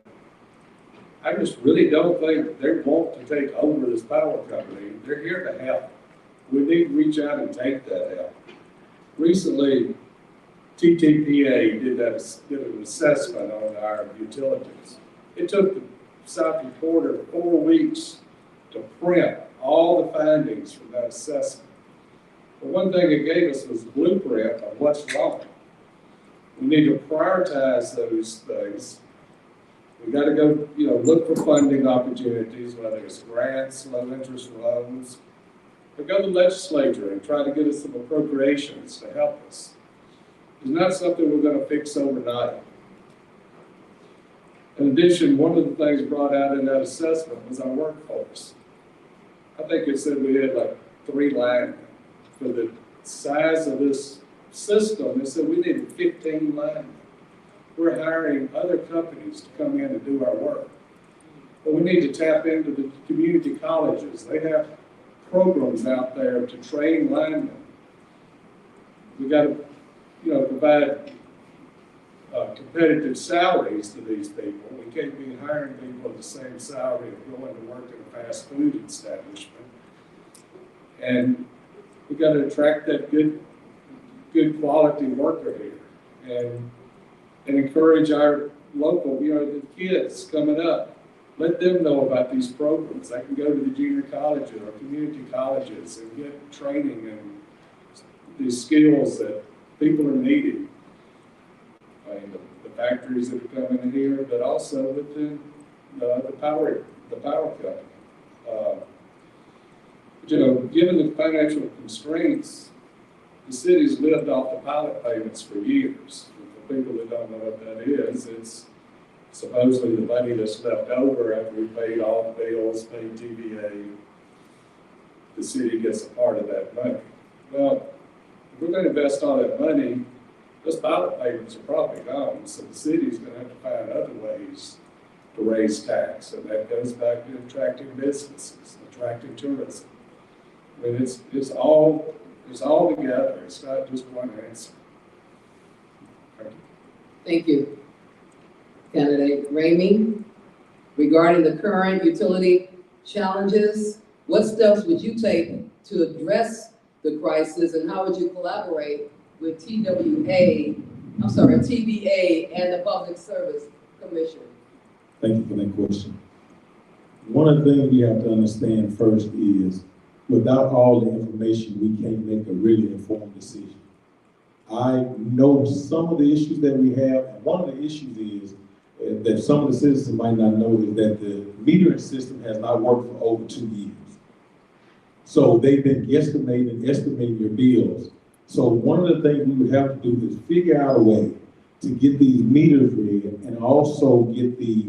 S1: I just really don't think they want to take over this power company. They're here to help. We need to reach out and take that help. Recently, TTPA did an assessment on our utilities. It took the South Reporter 4 weeks to print all the findings from that assessment. But one thing it gave us was a blueprint on what's wrong. We need to prioritize those things. We got to go, look for funding opportunities, whether it's grants, low interest loans, or go to the legislature and try to get us some appropriations to help us. It's not something we're going to fix overnight. In addition, one of the things brought out in that assessment was our workforce. I think it said we had like 3 linemen. For the size of this system, it said we needed 15 linemen. We're hiring other companies to come in and do our work. But we need to tap into the community colleges. They have programs out there to train linemen. We got to, provide competitive salaries to these people. We can't be hiring people at the same salary of going to work in a fast food establishment. And we got to attract that good quality worker here, and encourage our local, the kids coming up. Let them know about these programs. They can go to the junior colleges or community colleges and get training and these skills that people are needing. The factories that are coming in here, but also within the power company. Given the financial constraints, the city's lived off the pilot payments for years. For people that don't know what that is, it's supposedly the money that's left over after we paid all the bills, paid TVA. The city gets a part of that money. Well, if we're going to invest all that money, those pilot payments are probably gone, so the city's going to have to find other ways to raise tax, and that goes back to attracting businesses, attracting tourism. I mean, it's all together. It's not just one answer.
S9: Thank you. Candidate Ramey, regarding the current utility challenges, what steps would you take to address the crisis, and how would you collaborate with TVA and the Public Service Commission?
S3: Thank you for that question. One of the things we have to understand first is, without all the information, we can't make a really informed decision. I know some of the issues that we have, and one of the issues is that some of the citizens might not know is that the metering system has not worked for over 2 years. So they've been guesstimating and estimating your bills. So one of the things we would have to do is figure out a way to get these meters read and also get the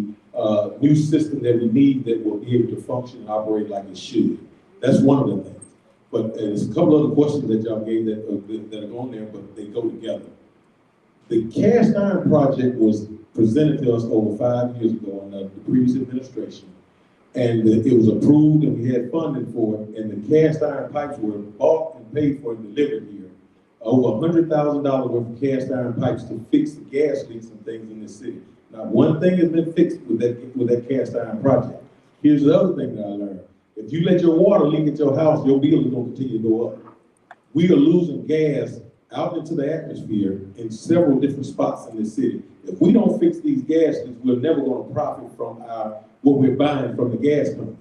S3: new system that we need that will be able to function and operate like it should. That's one of the things. But there's a couple other questions that y'all gave that are on there, but they go together. The cast iron project was presented to us over 5 years ago in the previous administration. And it was approved and we had funding for it, and the cast iron pipes were bought and paid for and delivered here. Over $100,000 worth of cast iron pipes to fix the gas leaks and things in the city. Not one thing has been fixed with that cast iron project. Here's the other thing that I learned. If you let your water leak at your house, your bill is going to continue to go up. We are losing gas out into the atmosphere in several different spots in the city. If we don't fix these gas leaks, we're never going to profit from what we're buying from the gas company,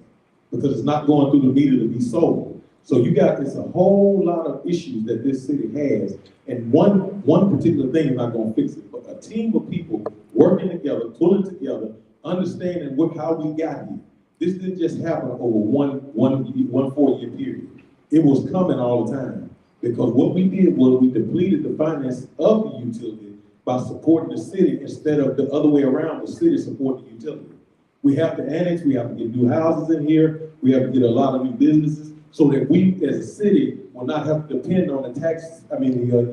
S3: because it's not going through the meter to be sold. So it's a whole lot of issues that this city has, and one particular thing is not going to fix it, but a team of people working together, pulling together, understanding how we got here. This didn't just happen over one 4-year period. It was coming all the time, because what we did was we depleted the finances of the utility by supporting the city instead of the other way around, the city supporting the utility. We have to annex, we have to get new houses in here, we have to get a lot of new businesses, so that we as a city will not have to depend on the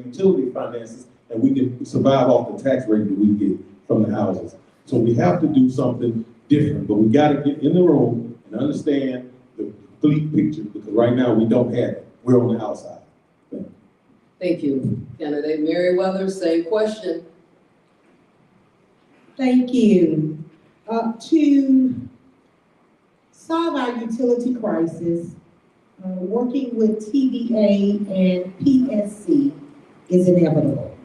S3: utility finances, and we can survive off the tax rate that we get from the houses. So we have to do something different, but we got to get in the room and understand the complete picture, because right now we don't have it. We're on the outside.
S9: Thank you. Candidate Merriweather, same question.
S10: Thank you. To solve our utility crisis, working with TVA and PSC is inevitable.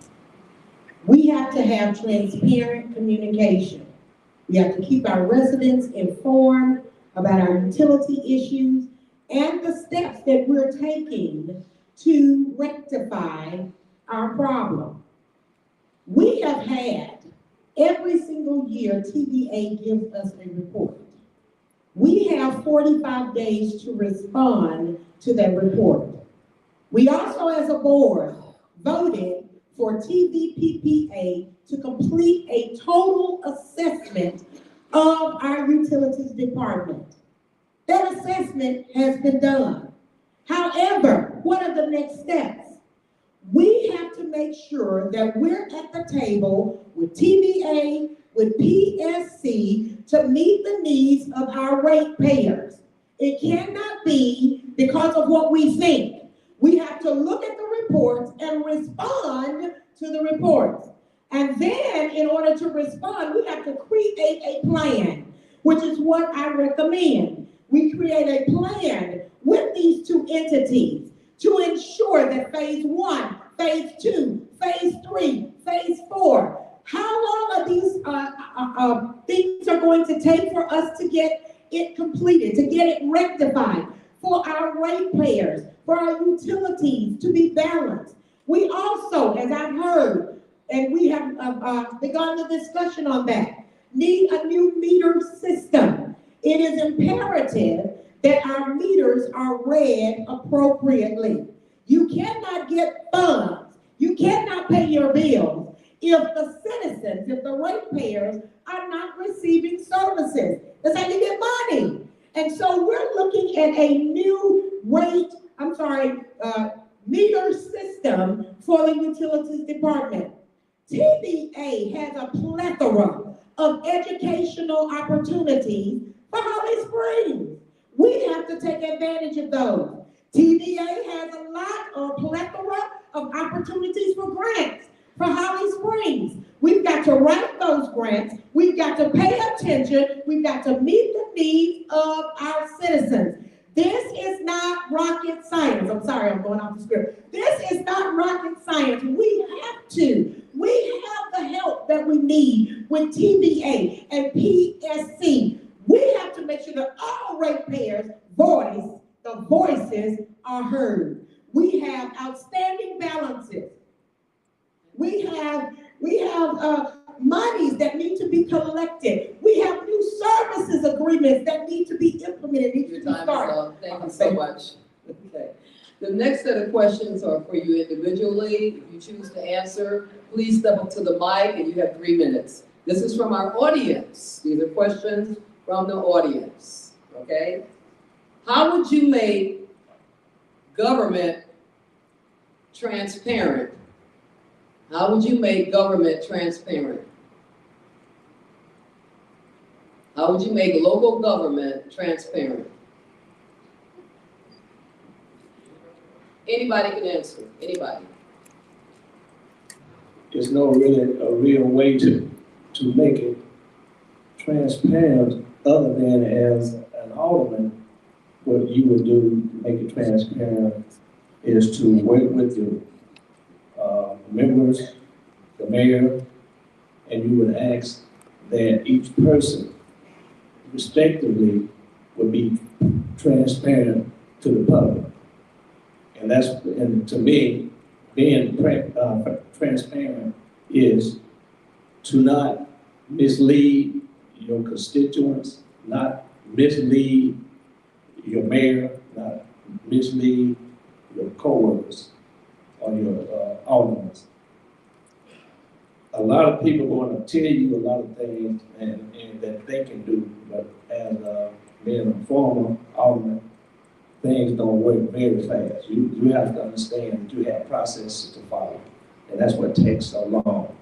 S10: We have to have transparent communication. We have to keep our residents informed about our utility issues and the steps that we're taking to rectify our problem. We have had, every single year, TVA gives us a report. We have 45 days to respond to that report. We also, as a board, voted for TVPPA to complete a total assessment of our utilities department. That assessment has been done. However, what are the next steps? We have to make sure that we're at the table with TVA, with PSC to meet the needs of our ratepayers. It cannot be because of what we think. We have to look at the reports and respond to the reports. And then, in order to respond, we have to create a plan, which is what I recommend. We create a plan with these two entities to ensure that phase 1, phase 2, phase 3, phase 4, how long are these things are going to take for us to get it completed, to get it rectified, for our ratepayers, for our utilities to be balanced. We also, as I've heard, and we have begun the discussion on that, need a new meter system. It is imperative that our meters are read appropriately. You cannot get funds, you cannot pay your bills if the citizens, if the ratepayers are not receiving services. That's how you get money. And so we're looking at a new meter system for the utilities department. TVA has a plethora of educational opportunities for Holly Springs. We have to take advantage of those. TVA has a plethora of opportunities for grants for Holly Springs. We've got to write those grants. We've got to pay attention. We've got to meet the needs of our citizens. This is not rocket science. I'm sorry, I'm going off the script. This is not rocket science. We have the help that we need with TVA and PSC. We have to make sure that all ratepayers' voices are heard. We have outstanding balances. We have monies that need to be collected. We have new services agreements that need to be implemented.
S9: Your time is up. Thank you so much. Okay. The next set of questions are for you individually. If you choose to answer, please step up to the mic and you have 3 minutes. This is from our audience. These are questions from the audience, okay? How would you make government transparent? How would you make government transparent? How would you make local government transparent? Anybody can answer, anybody.
S7: There's no really a real way to make it transparent other than as an alderman, what you would do to make it transparent is to work with your members, the mayor, and you would ask that each person respectively would be transparent to the public. And to me, being transparent is to not mislead your constituents, not mislead your mayor, not mislead your co-workers or your aldermen. A lot of people want to tell you a lot of things and that they can do, but as being a former alderman, things don't work very fast. You have to understand that you have processes to follow, and that's what takes so long.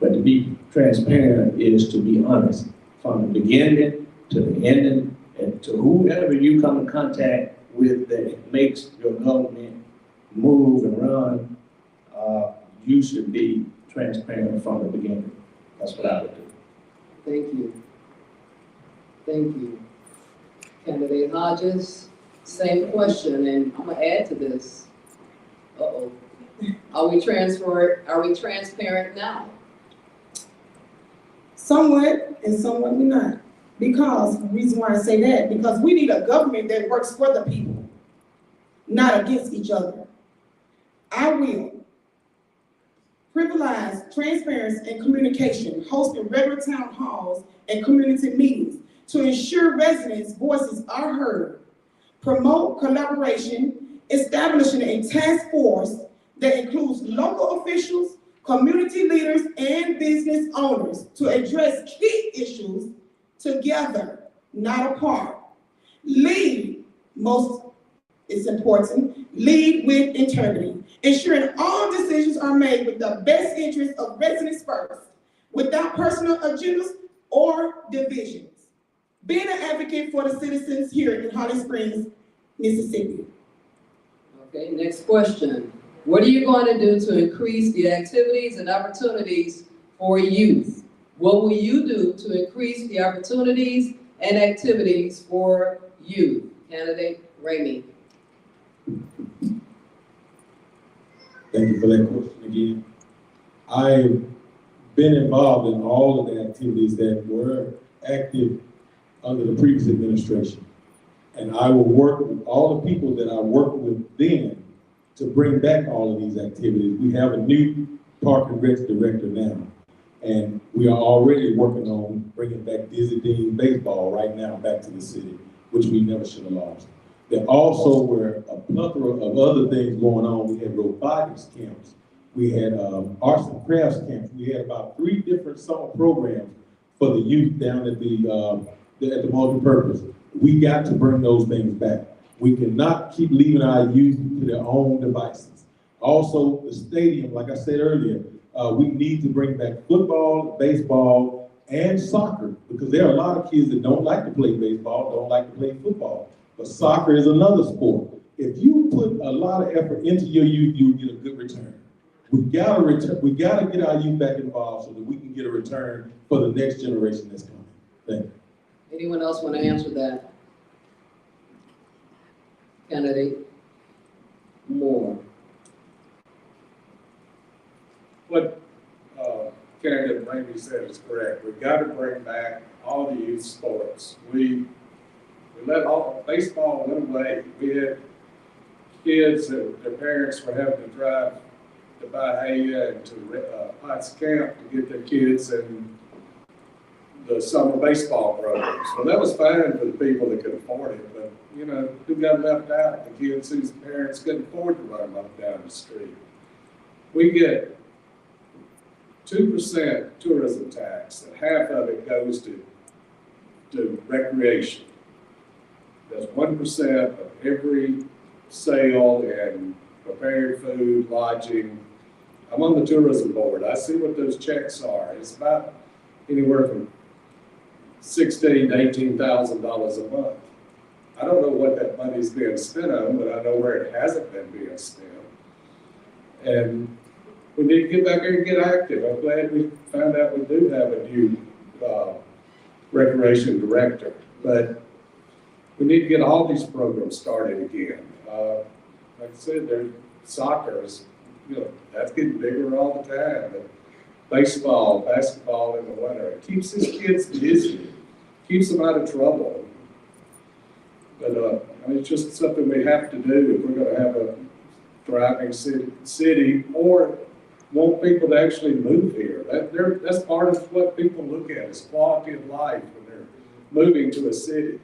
S7: But to be transparent is to be honest from the beginning to the ending, and to whoever you come in contact with that makes your government move and run, you should be transparent from the beginning. That's what I would do.
S9: Thank you. Thank you. Candidate Hodges, same question, and I'm gonna add to this. Uh-oh. Are we transparent now?
S4: Somewhat and somewhat we're not. Because, the reason why I say that, because we need a government that works for the people, not against each other. I will privilege transparency and communication, hosting regular town halls and community meetings to ensure residents' voices are heard, promote collaboration, establishing a task force that includes local officials, community leaders, and business owners to address key issues together, not apart. Lead, most is important, lead with integrity, ensuring all decisions are made with the best interest of residents first, without personal agendas or divisions. Being an advocate for the citizens here in Holly Springs, Mississippi.
S9: Okay, next question. What are you going to do to increase the activities and opportunities for youth? What will you do to increase the opportunities and activities for youth? Candidate Ramey.
S3: Thank you for that question again. I've been involved in all of the activities that were active under the previous administration. And I will work with all the people that I worked with then to bring back all of these activities. We have a new Park and Rec director now, and we are already working on bringing back Dizzy Dean baseball right now back to the city, which we never should have lost. There also were a plethora of other things going on. We had robotics camps. We had arts and crafts camps. We had about 3 different summer programs for the youth down at the multi-purpose. We got to bring those things back. We cannot keep leaving our youth to their own devices. Also, the stadium, like I said earlier, we need to bring back football, baseball, and soccer, because there are a lot of kids that don't like to play baseball, don't like to play football. But soccer is another sport. If you put a lot of effort into your youth, you'll get a good return. We gotta get our youth back involved so that we can get a return for the next generation that's coming. Thank you.
S9: Anyone else want to answer that? Candidate Moore.
S1: What candidate Ramey said is correct. We've got to bring back all the youth sports. We let all baseball went away. We had kids that their parents were having to drive to Bahia and to Potts Camp to get their kids in the summer baseball programs. Well, that was fine for the people that could afford it, but you know, who got left out? The kids whose parents couldn't afford to run them up and down the street. We get 2% tourism tax, and half of it goes to recreation. That's 1% of every sale in prepared food, lodging. I'm on the tourism board. I see what those checks are. It's about anywhere from $16,000 to $18,000 a month. I don't know what that money's being spent on, but I know where it hasn't been being spent. And we need to get back there and get active. I'm glad we found out we do have a new recreation director, but we need to get all these programs started again. Like I said, soccer is, you know, that's getting bigger all the time. But baseball, basketball in the winter, it keeps these kids busy, keeps them out of trouble. But I mean, it's just something we have to do if we're going to have a thriving city or want people to actually move here. That's part of what people look at is quality of life when they're moving to a city.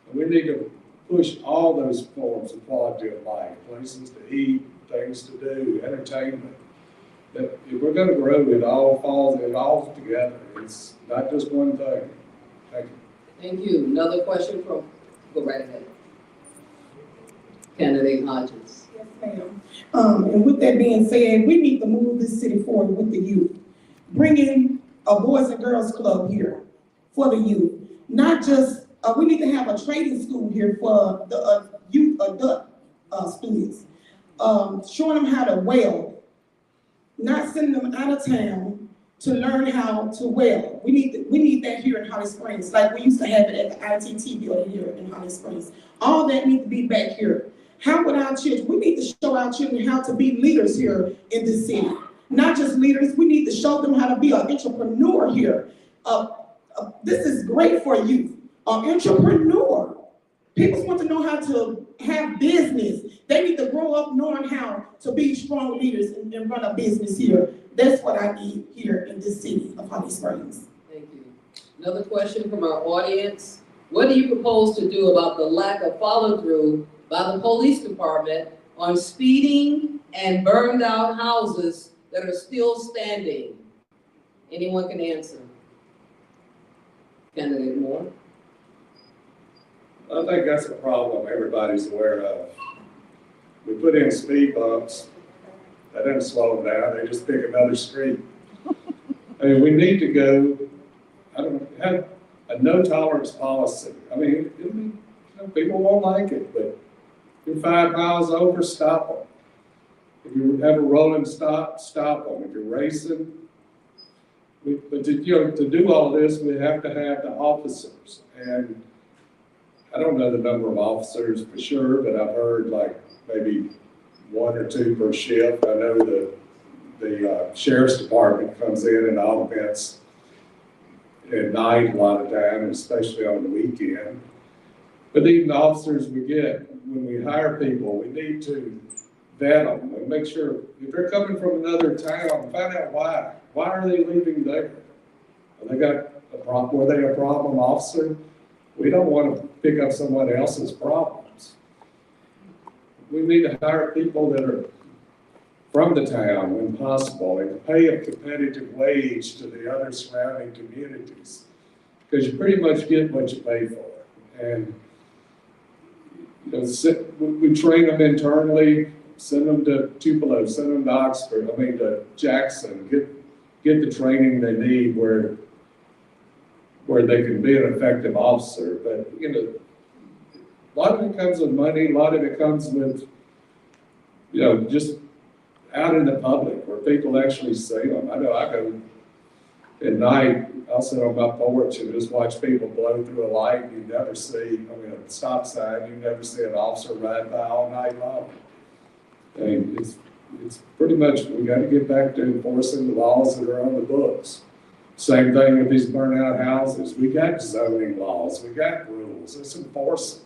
S1: And we need to push all those forms of quality of life, places to eat, things to do, entertainment. That if we're going to grow, it all falls together. It's not just one thing. Thank you.
S9: Thank you. Another question from, go right ahead. Candidate Hodges.
S4: Yes, ma'am. And with that being said, we need to move this city forward with the youth. Bringing a Boys and Girls Club here for the youth. Not just, we need to have a trading school here for the youth adult students. Showing them how to weld. Not sending them out of town to learn how to weld. We need that here in Holly Springs, like we used to have it at the ITT building here in Holly Springs. All that needs to be back here. How would our children, we need to show our children how to be leaders here in this city. Not just leaders, we need to show them how to be an entrepreneur here. This is great for youth. An entrepreneur. People want to know how to have business. They need to grow up knowing how to be strong leaders and run a business here. That's what I need here in this city of Holly Springs.
S9: Thank you. Another question from our audience. What do you propose to do about the lack of follow-through by the police department on speeding and burned out houses that are still standing? Anyone can answer. Candidate Moore.
S1: I think that's a problem everybody's aware of. We put in speed bumps. That doesn't slow them down. They just pick another street. I mean, we need to go, have a no tolerance policy. I mean, people won't like it, but if you're 5 miles over, stop them. If you have a rolling stop, stop them. If you're racing, but to do all this, we have to have the officers. And I don't know the number of officers for sure, but I've heard like maybe 1 or 2 per shift. I know the sheriff's department comes in and augments at night a lot of time, especially on the weekend. But even the officers we get, when we hire people, we need to vet them and make sure if they're coming from another town, find out why. Why are they leaving there? Have they got a problem? Were they a problem officer? We don't want to pick up someone else's problems. We need to hire people that are from the town when possible and pay a competitive wage to the other surrounding communities, because you pretty much get what you pay for. And we train them internally, send them to Tupelo, send them to Oxford, to Jackson, get the training they need where they can be an effective officer. But a lot of it comes with money, a lot of it comes with just out in the public where people actually see them. I know I go at night, I'll sit on my porch and just watch people blow through a light. You never see, a stop sign, you never see an officer ride by all night long. I mean, it's pretty much, we got to get back to enforcing the laws that are on the books. Same thing with these burnt out houses. We got zoning laws, we got rules, let's enforce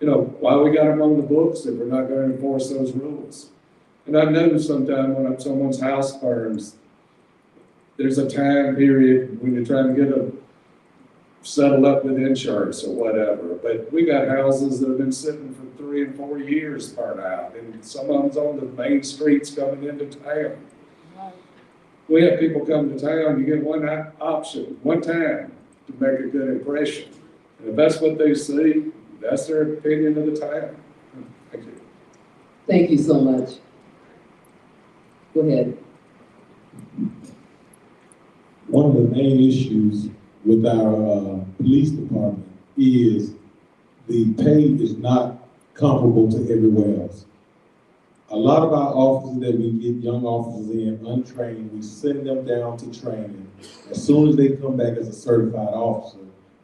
S1: them. Why we got them on the books if we're not going to enforce those rules? And I know sometimes when someone's house burns, there's a time period when you're trying to get them settled up with insurance or whatever. But we got houses that have been sitting for 3 and 4 years burnt out, and some of them's on the main streets coming into town. We have people come to town, you get one option, one time to make a good impression. And if that's what they see, that's their opinion of the town. Thank you.
S9: Thank you so much. Go ahead.
S3: One of the main issues with our police department is the pay is not comparable to everywhere else. A lot of our officers that we get young officers in untrained, we send them down to training. As soon as they come back as a certified officer,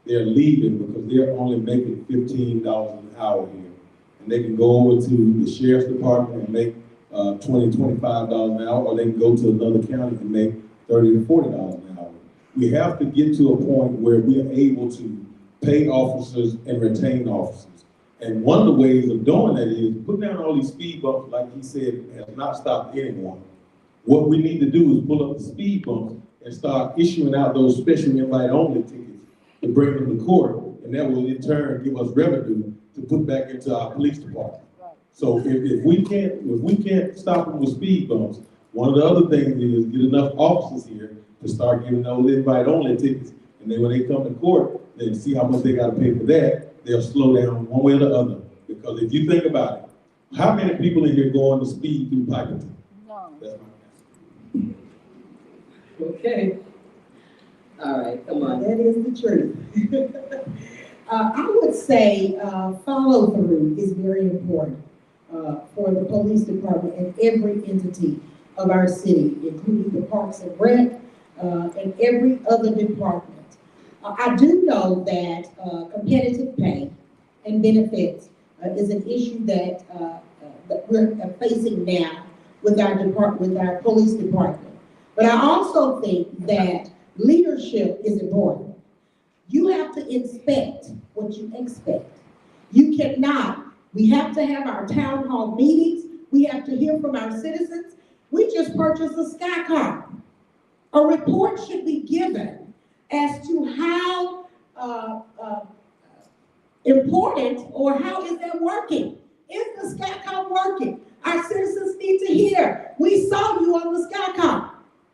S3: they're leaving because they're only making $15 an hour here. And they can go over to the sheriff's department and make $20, $25 an hour, or they can go to another county and make $30 to $40 an hour. We have to get to a point where we are able to pay officers and retain officers. And one of the ways of doing that is putting down all these speed bumps, like he said, has not stopped anyone. What we need to do is pull up the speed bumps and start issuing out those special invite-only tickets to bring them to court, and that will in turn give us revenue to put back into our police department. So if we can't stop them with speed bumps, one of the other things is get enough officers here to start giving those invite-only tickets, and then when they come to court, then see how much they got to pay for that. They'll slow down one way or the other. Because if you think about it, how many people in here go on the speed through Piketon? No. That's my answer.
S9: Okay. All right, come on.
S10: That is the truth. I would say follow through is very important for the police department and every entity of our city, including the Parks and Rec and every other department. I do know that competitive pay and benefits is an issue that we're facing now with our police department. But I also think that leadership is important. You have to inspect what you expect. You cannot. We have to have our town hall meetings. We have to hear from our citizens. We just purchased a sky car. A report should be given as to how important or how is that working? Is the SkyCom working? Our citizens need to hear. We saw you on the SkyCom.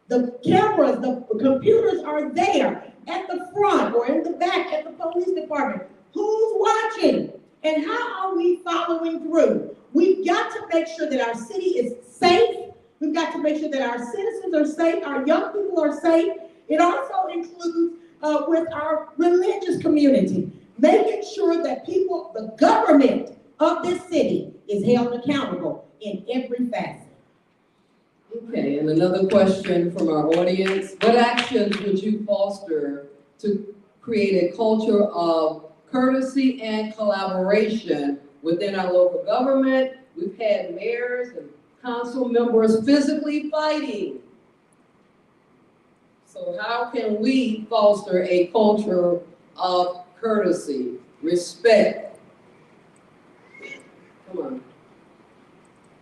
S10: The cameras, the computers are there at the front or in the back at the police department. Who's watching? And how are we following through? We've got to make sure that our city is safe. We've got to make sure that our citizens are safe, our young people are safe. It also includes with our religious community, making sure that people, the government of this city is held accountable in every facet.
S9: Okay, and another question from our audience. What actions would you foster to create a culture of courtesy and collaboration within our local government? We've had mayors and council members physically fighting. So how can we foster a culture of courtesy, respect? Come on,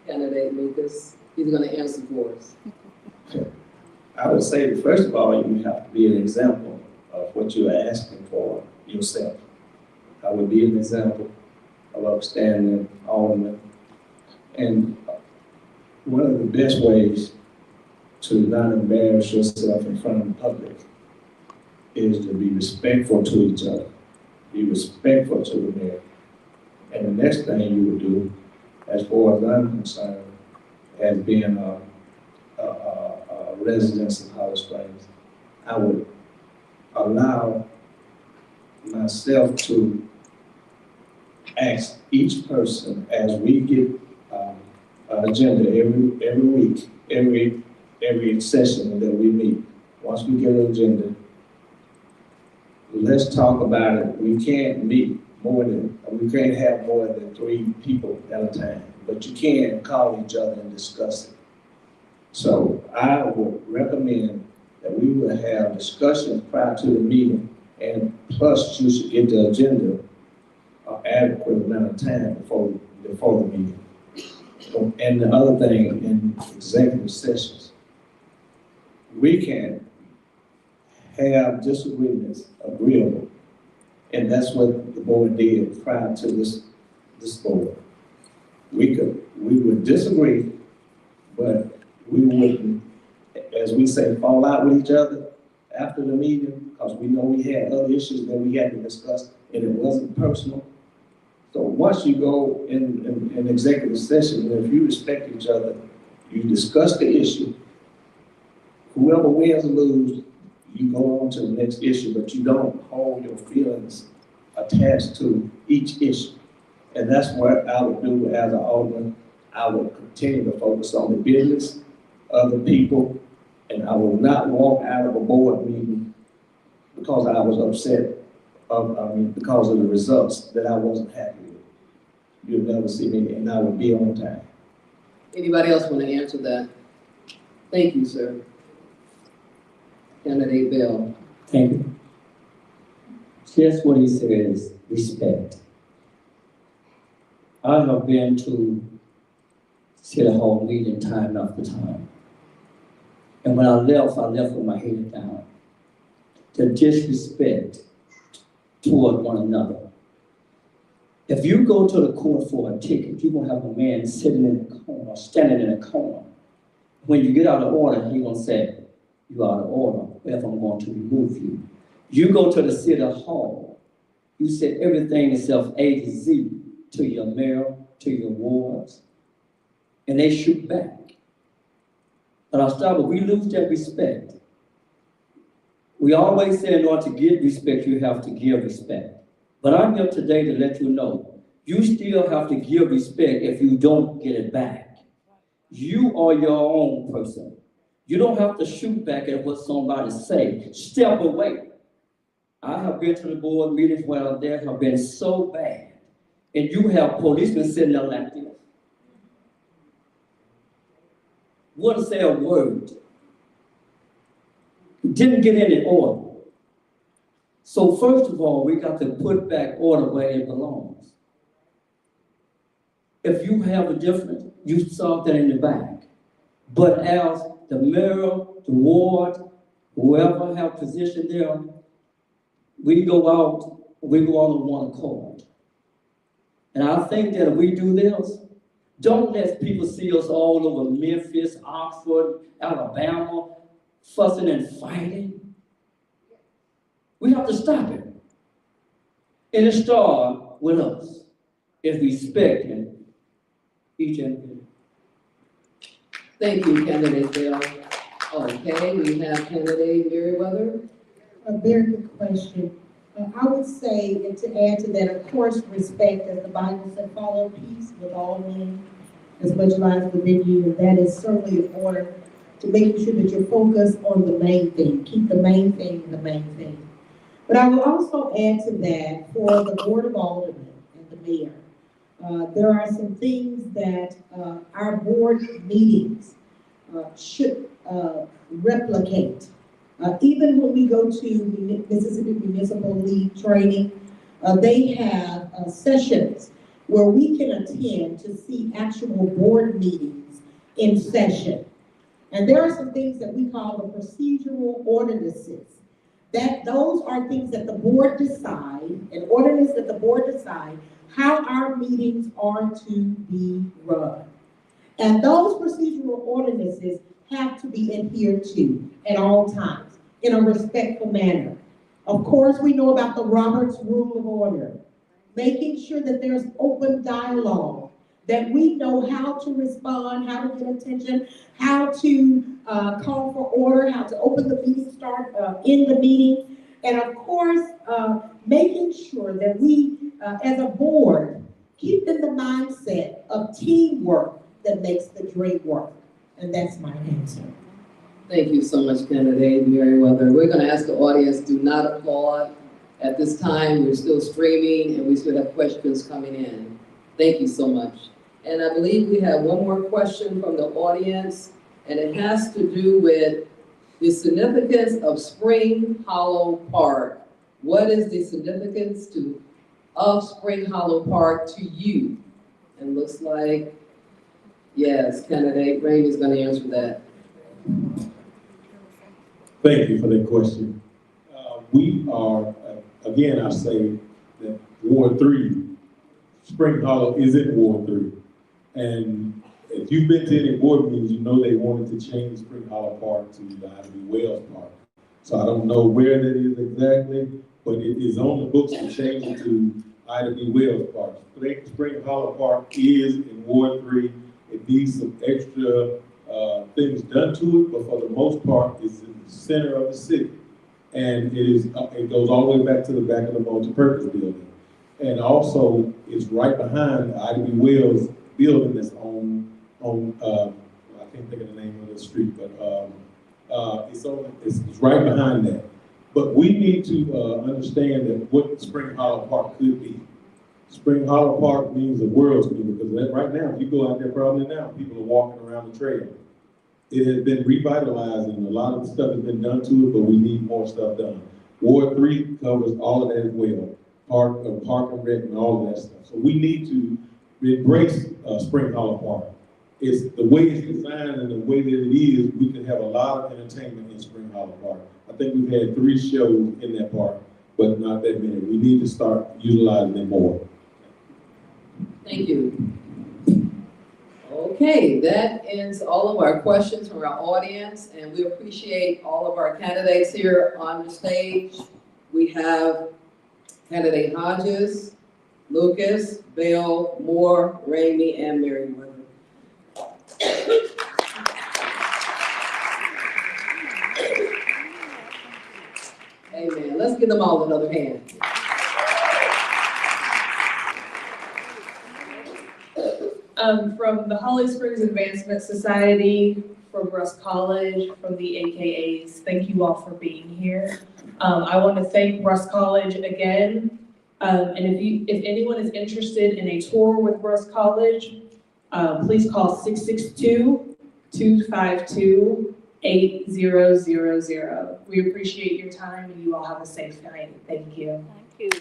S9: candidate Lucas. He's going to answer for us.
S7: I would say, first of all, you have to be an example of what you are asking for yourself. I would be an example of upstanding alderman. And one of the best ways to not embarrass yourself in front of the public is to be respectful to each other. Be respectful to the mayor. And the next thing you would do, as far as I'm concerned, as being a resident of Holly Springs, I would allow myself to ask each person as we get an agenda every week, every session that we meet. Once we get an agenda, let's talk about it. We can't have more than 3 people at a time, but you can call each other and discuss it. So I would recommend that we will have discussions prior to the meeting, and plus you should get the agenda an adequate amount of time before the meeting. And the other thing, in executive sessions, we can have disagreements agreeable, and that's what the board did prior to this board. We would disagree, but we wouldn't, as we say, fall out with each other after the meeting, because we know we had other issues that we had to discuss, and it wasn't personal. So once you go in executive session, if you respect each other, you discuss the issue. Whoever wins or loses, you go on to the next issue, but you don't hold your feelings attached to each issue. And that's what I would do as an alderman. I would continue to focus on the business of the people, and I will not walk out of a board meeting because I was upset, because of the results that I wasn't happy with. You'll never see me, and I will be on time.
S9: Anybody else want to answer that? Thank you, sir. Candidate Bell.
S6: Thank you. Just what he said is respect. I have been to City Hall meeting time after time. And when I left with my head down. The disrespect toward one another. If you go to the court for a ticket, you're gonna have a man sitting in the corner, standing in a corner. When you get out of order, he's gonna say, "You're out of order, therefore I'm going to remove you." You go to the City Hall, you said everything except A to Z to your mayor, to your wards, and they shoot back. But I'll start with, we lose that respect. We always say in order to get respect, you have to give respect. But I'm here today to let you know, you still have to give respect if you don't get it back. You are your own person. You don't have to shoot back at what somebody say. Step away. I have been to the board meetings where there have been so bad, and you have policemen sitting there like this. Wouldn't say a word. Didn't get any order. So first of all, we got to put back order where it belongs. If you have a difference, you solve that in the back. But as the mayor, the ward, whoever have position there, we go out on one accord. And I think that if we do this, don't let people see us all over Memphis, Oxford, Alabama, fussing and fighting. We have to stop it. And it starts with us, if respecting each and every.
S9: Thank you, candidate Bell. Okay, we have candidate Meriwether.
S10: A very good question. I would say, and to add to that, of course, respect, as the Bible said, follow peace with all men, as much lies within you, and that is certainly in order to making sure that you're focused on the main thing. Keep the main thing the main thing. But I will also add to that for the Board of Aldermen and the mayor. There are some things that our board meetings should replicate. Even when we go to Mississippi Municipal League training, they have sessions where we can attend to see actual board meetings in session. And there are some things that we call the procedural ordinances. That those are things that the board decide, an ordinance that the board decide how our meetings are to be run. And those procedural ordinances have to be adhered to at all times in a respectful manner. Of course, we know about the Roberts Rule of Order, making sure that there's open dialogue, that we know how to respond, how to get attention, how to call for order, how to open the meeting, start in the meeting, and of course, making sure that we, as a board, keep in the mindset of teamwork that makes the dream work. And that's my answer.
S9: Thank you so much, candidate Meriwether. We're going to ask the audience, do not applaud. At this time, we're still streaming and we still have questions coming in. Thank you so much. And I believe we have one more question from the audience, and it has to do with the significance of Spring Hollow Park. What is the significance of Spring Hollow Park to you? And looks like, yes, candidate Rainey is going to answer that.
S3: Thank you for that question. We are, again, I say that Ward 3, Spring Hollow is in Ward 3. And if you've been to any board meetings, you know they wanted to change Spring Hollow Park to the Ida B. Wells Park. So I don't know where that is exactly, but it is on the books to change it to Ida B. Wells Park. Spring Hollow Park is in Ward 3. It needs some extra things done to it, but for the most part, it's in the center of the city. And it goes all the way back to the back of the multi-purpose building. And also, it's right behind the Ida B. Wells building that's on I can't think of the name of the street, but it's right behind that. But we need to understand that what Spring Hollow Park could be. Spring Hollow Park means the world to me, because right now, if you go out there probably now, people are walking around the trail. It has been revitalized and a lot of stuff has been done to it, but we need more stuff done. Ward 3 covers all of that as well. Park and rec and all of that stuff. So we need to embrace Spring Hollow Park. It's the way it's designed and the way that it is, we can have a lot of entertainment in Spring Hollow Park. I think we've had 3 shows in that park, but not that many. We need to start utilizing them more.
S9: Thank you. Okay, that ends all of our questions from our audience, and we appreciate all of our candidates here on the stage. We have candidate Hodges, Lucas, Bell, Moore, Ramey, and Meriwether. Amen. Let's give them all another hand.
S8: From the Holly Springs Advancement Society, from Russ College, from the AKAs, thank you all for being here. I want to thank Russ College again. And if anyone is interested in a tour with Russ College, please call 662-252-8000. We appreciate your time and you all have a safe night. Thank you.
S11: Thank you.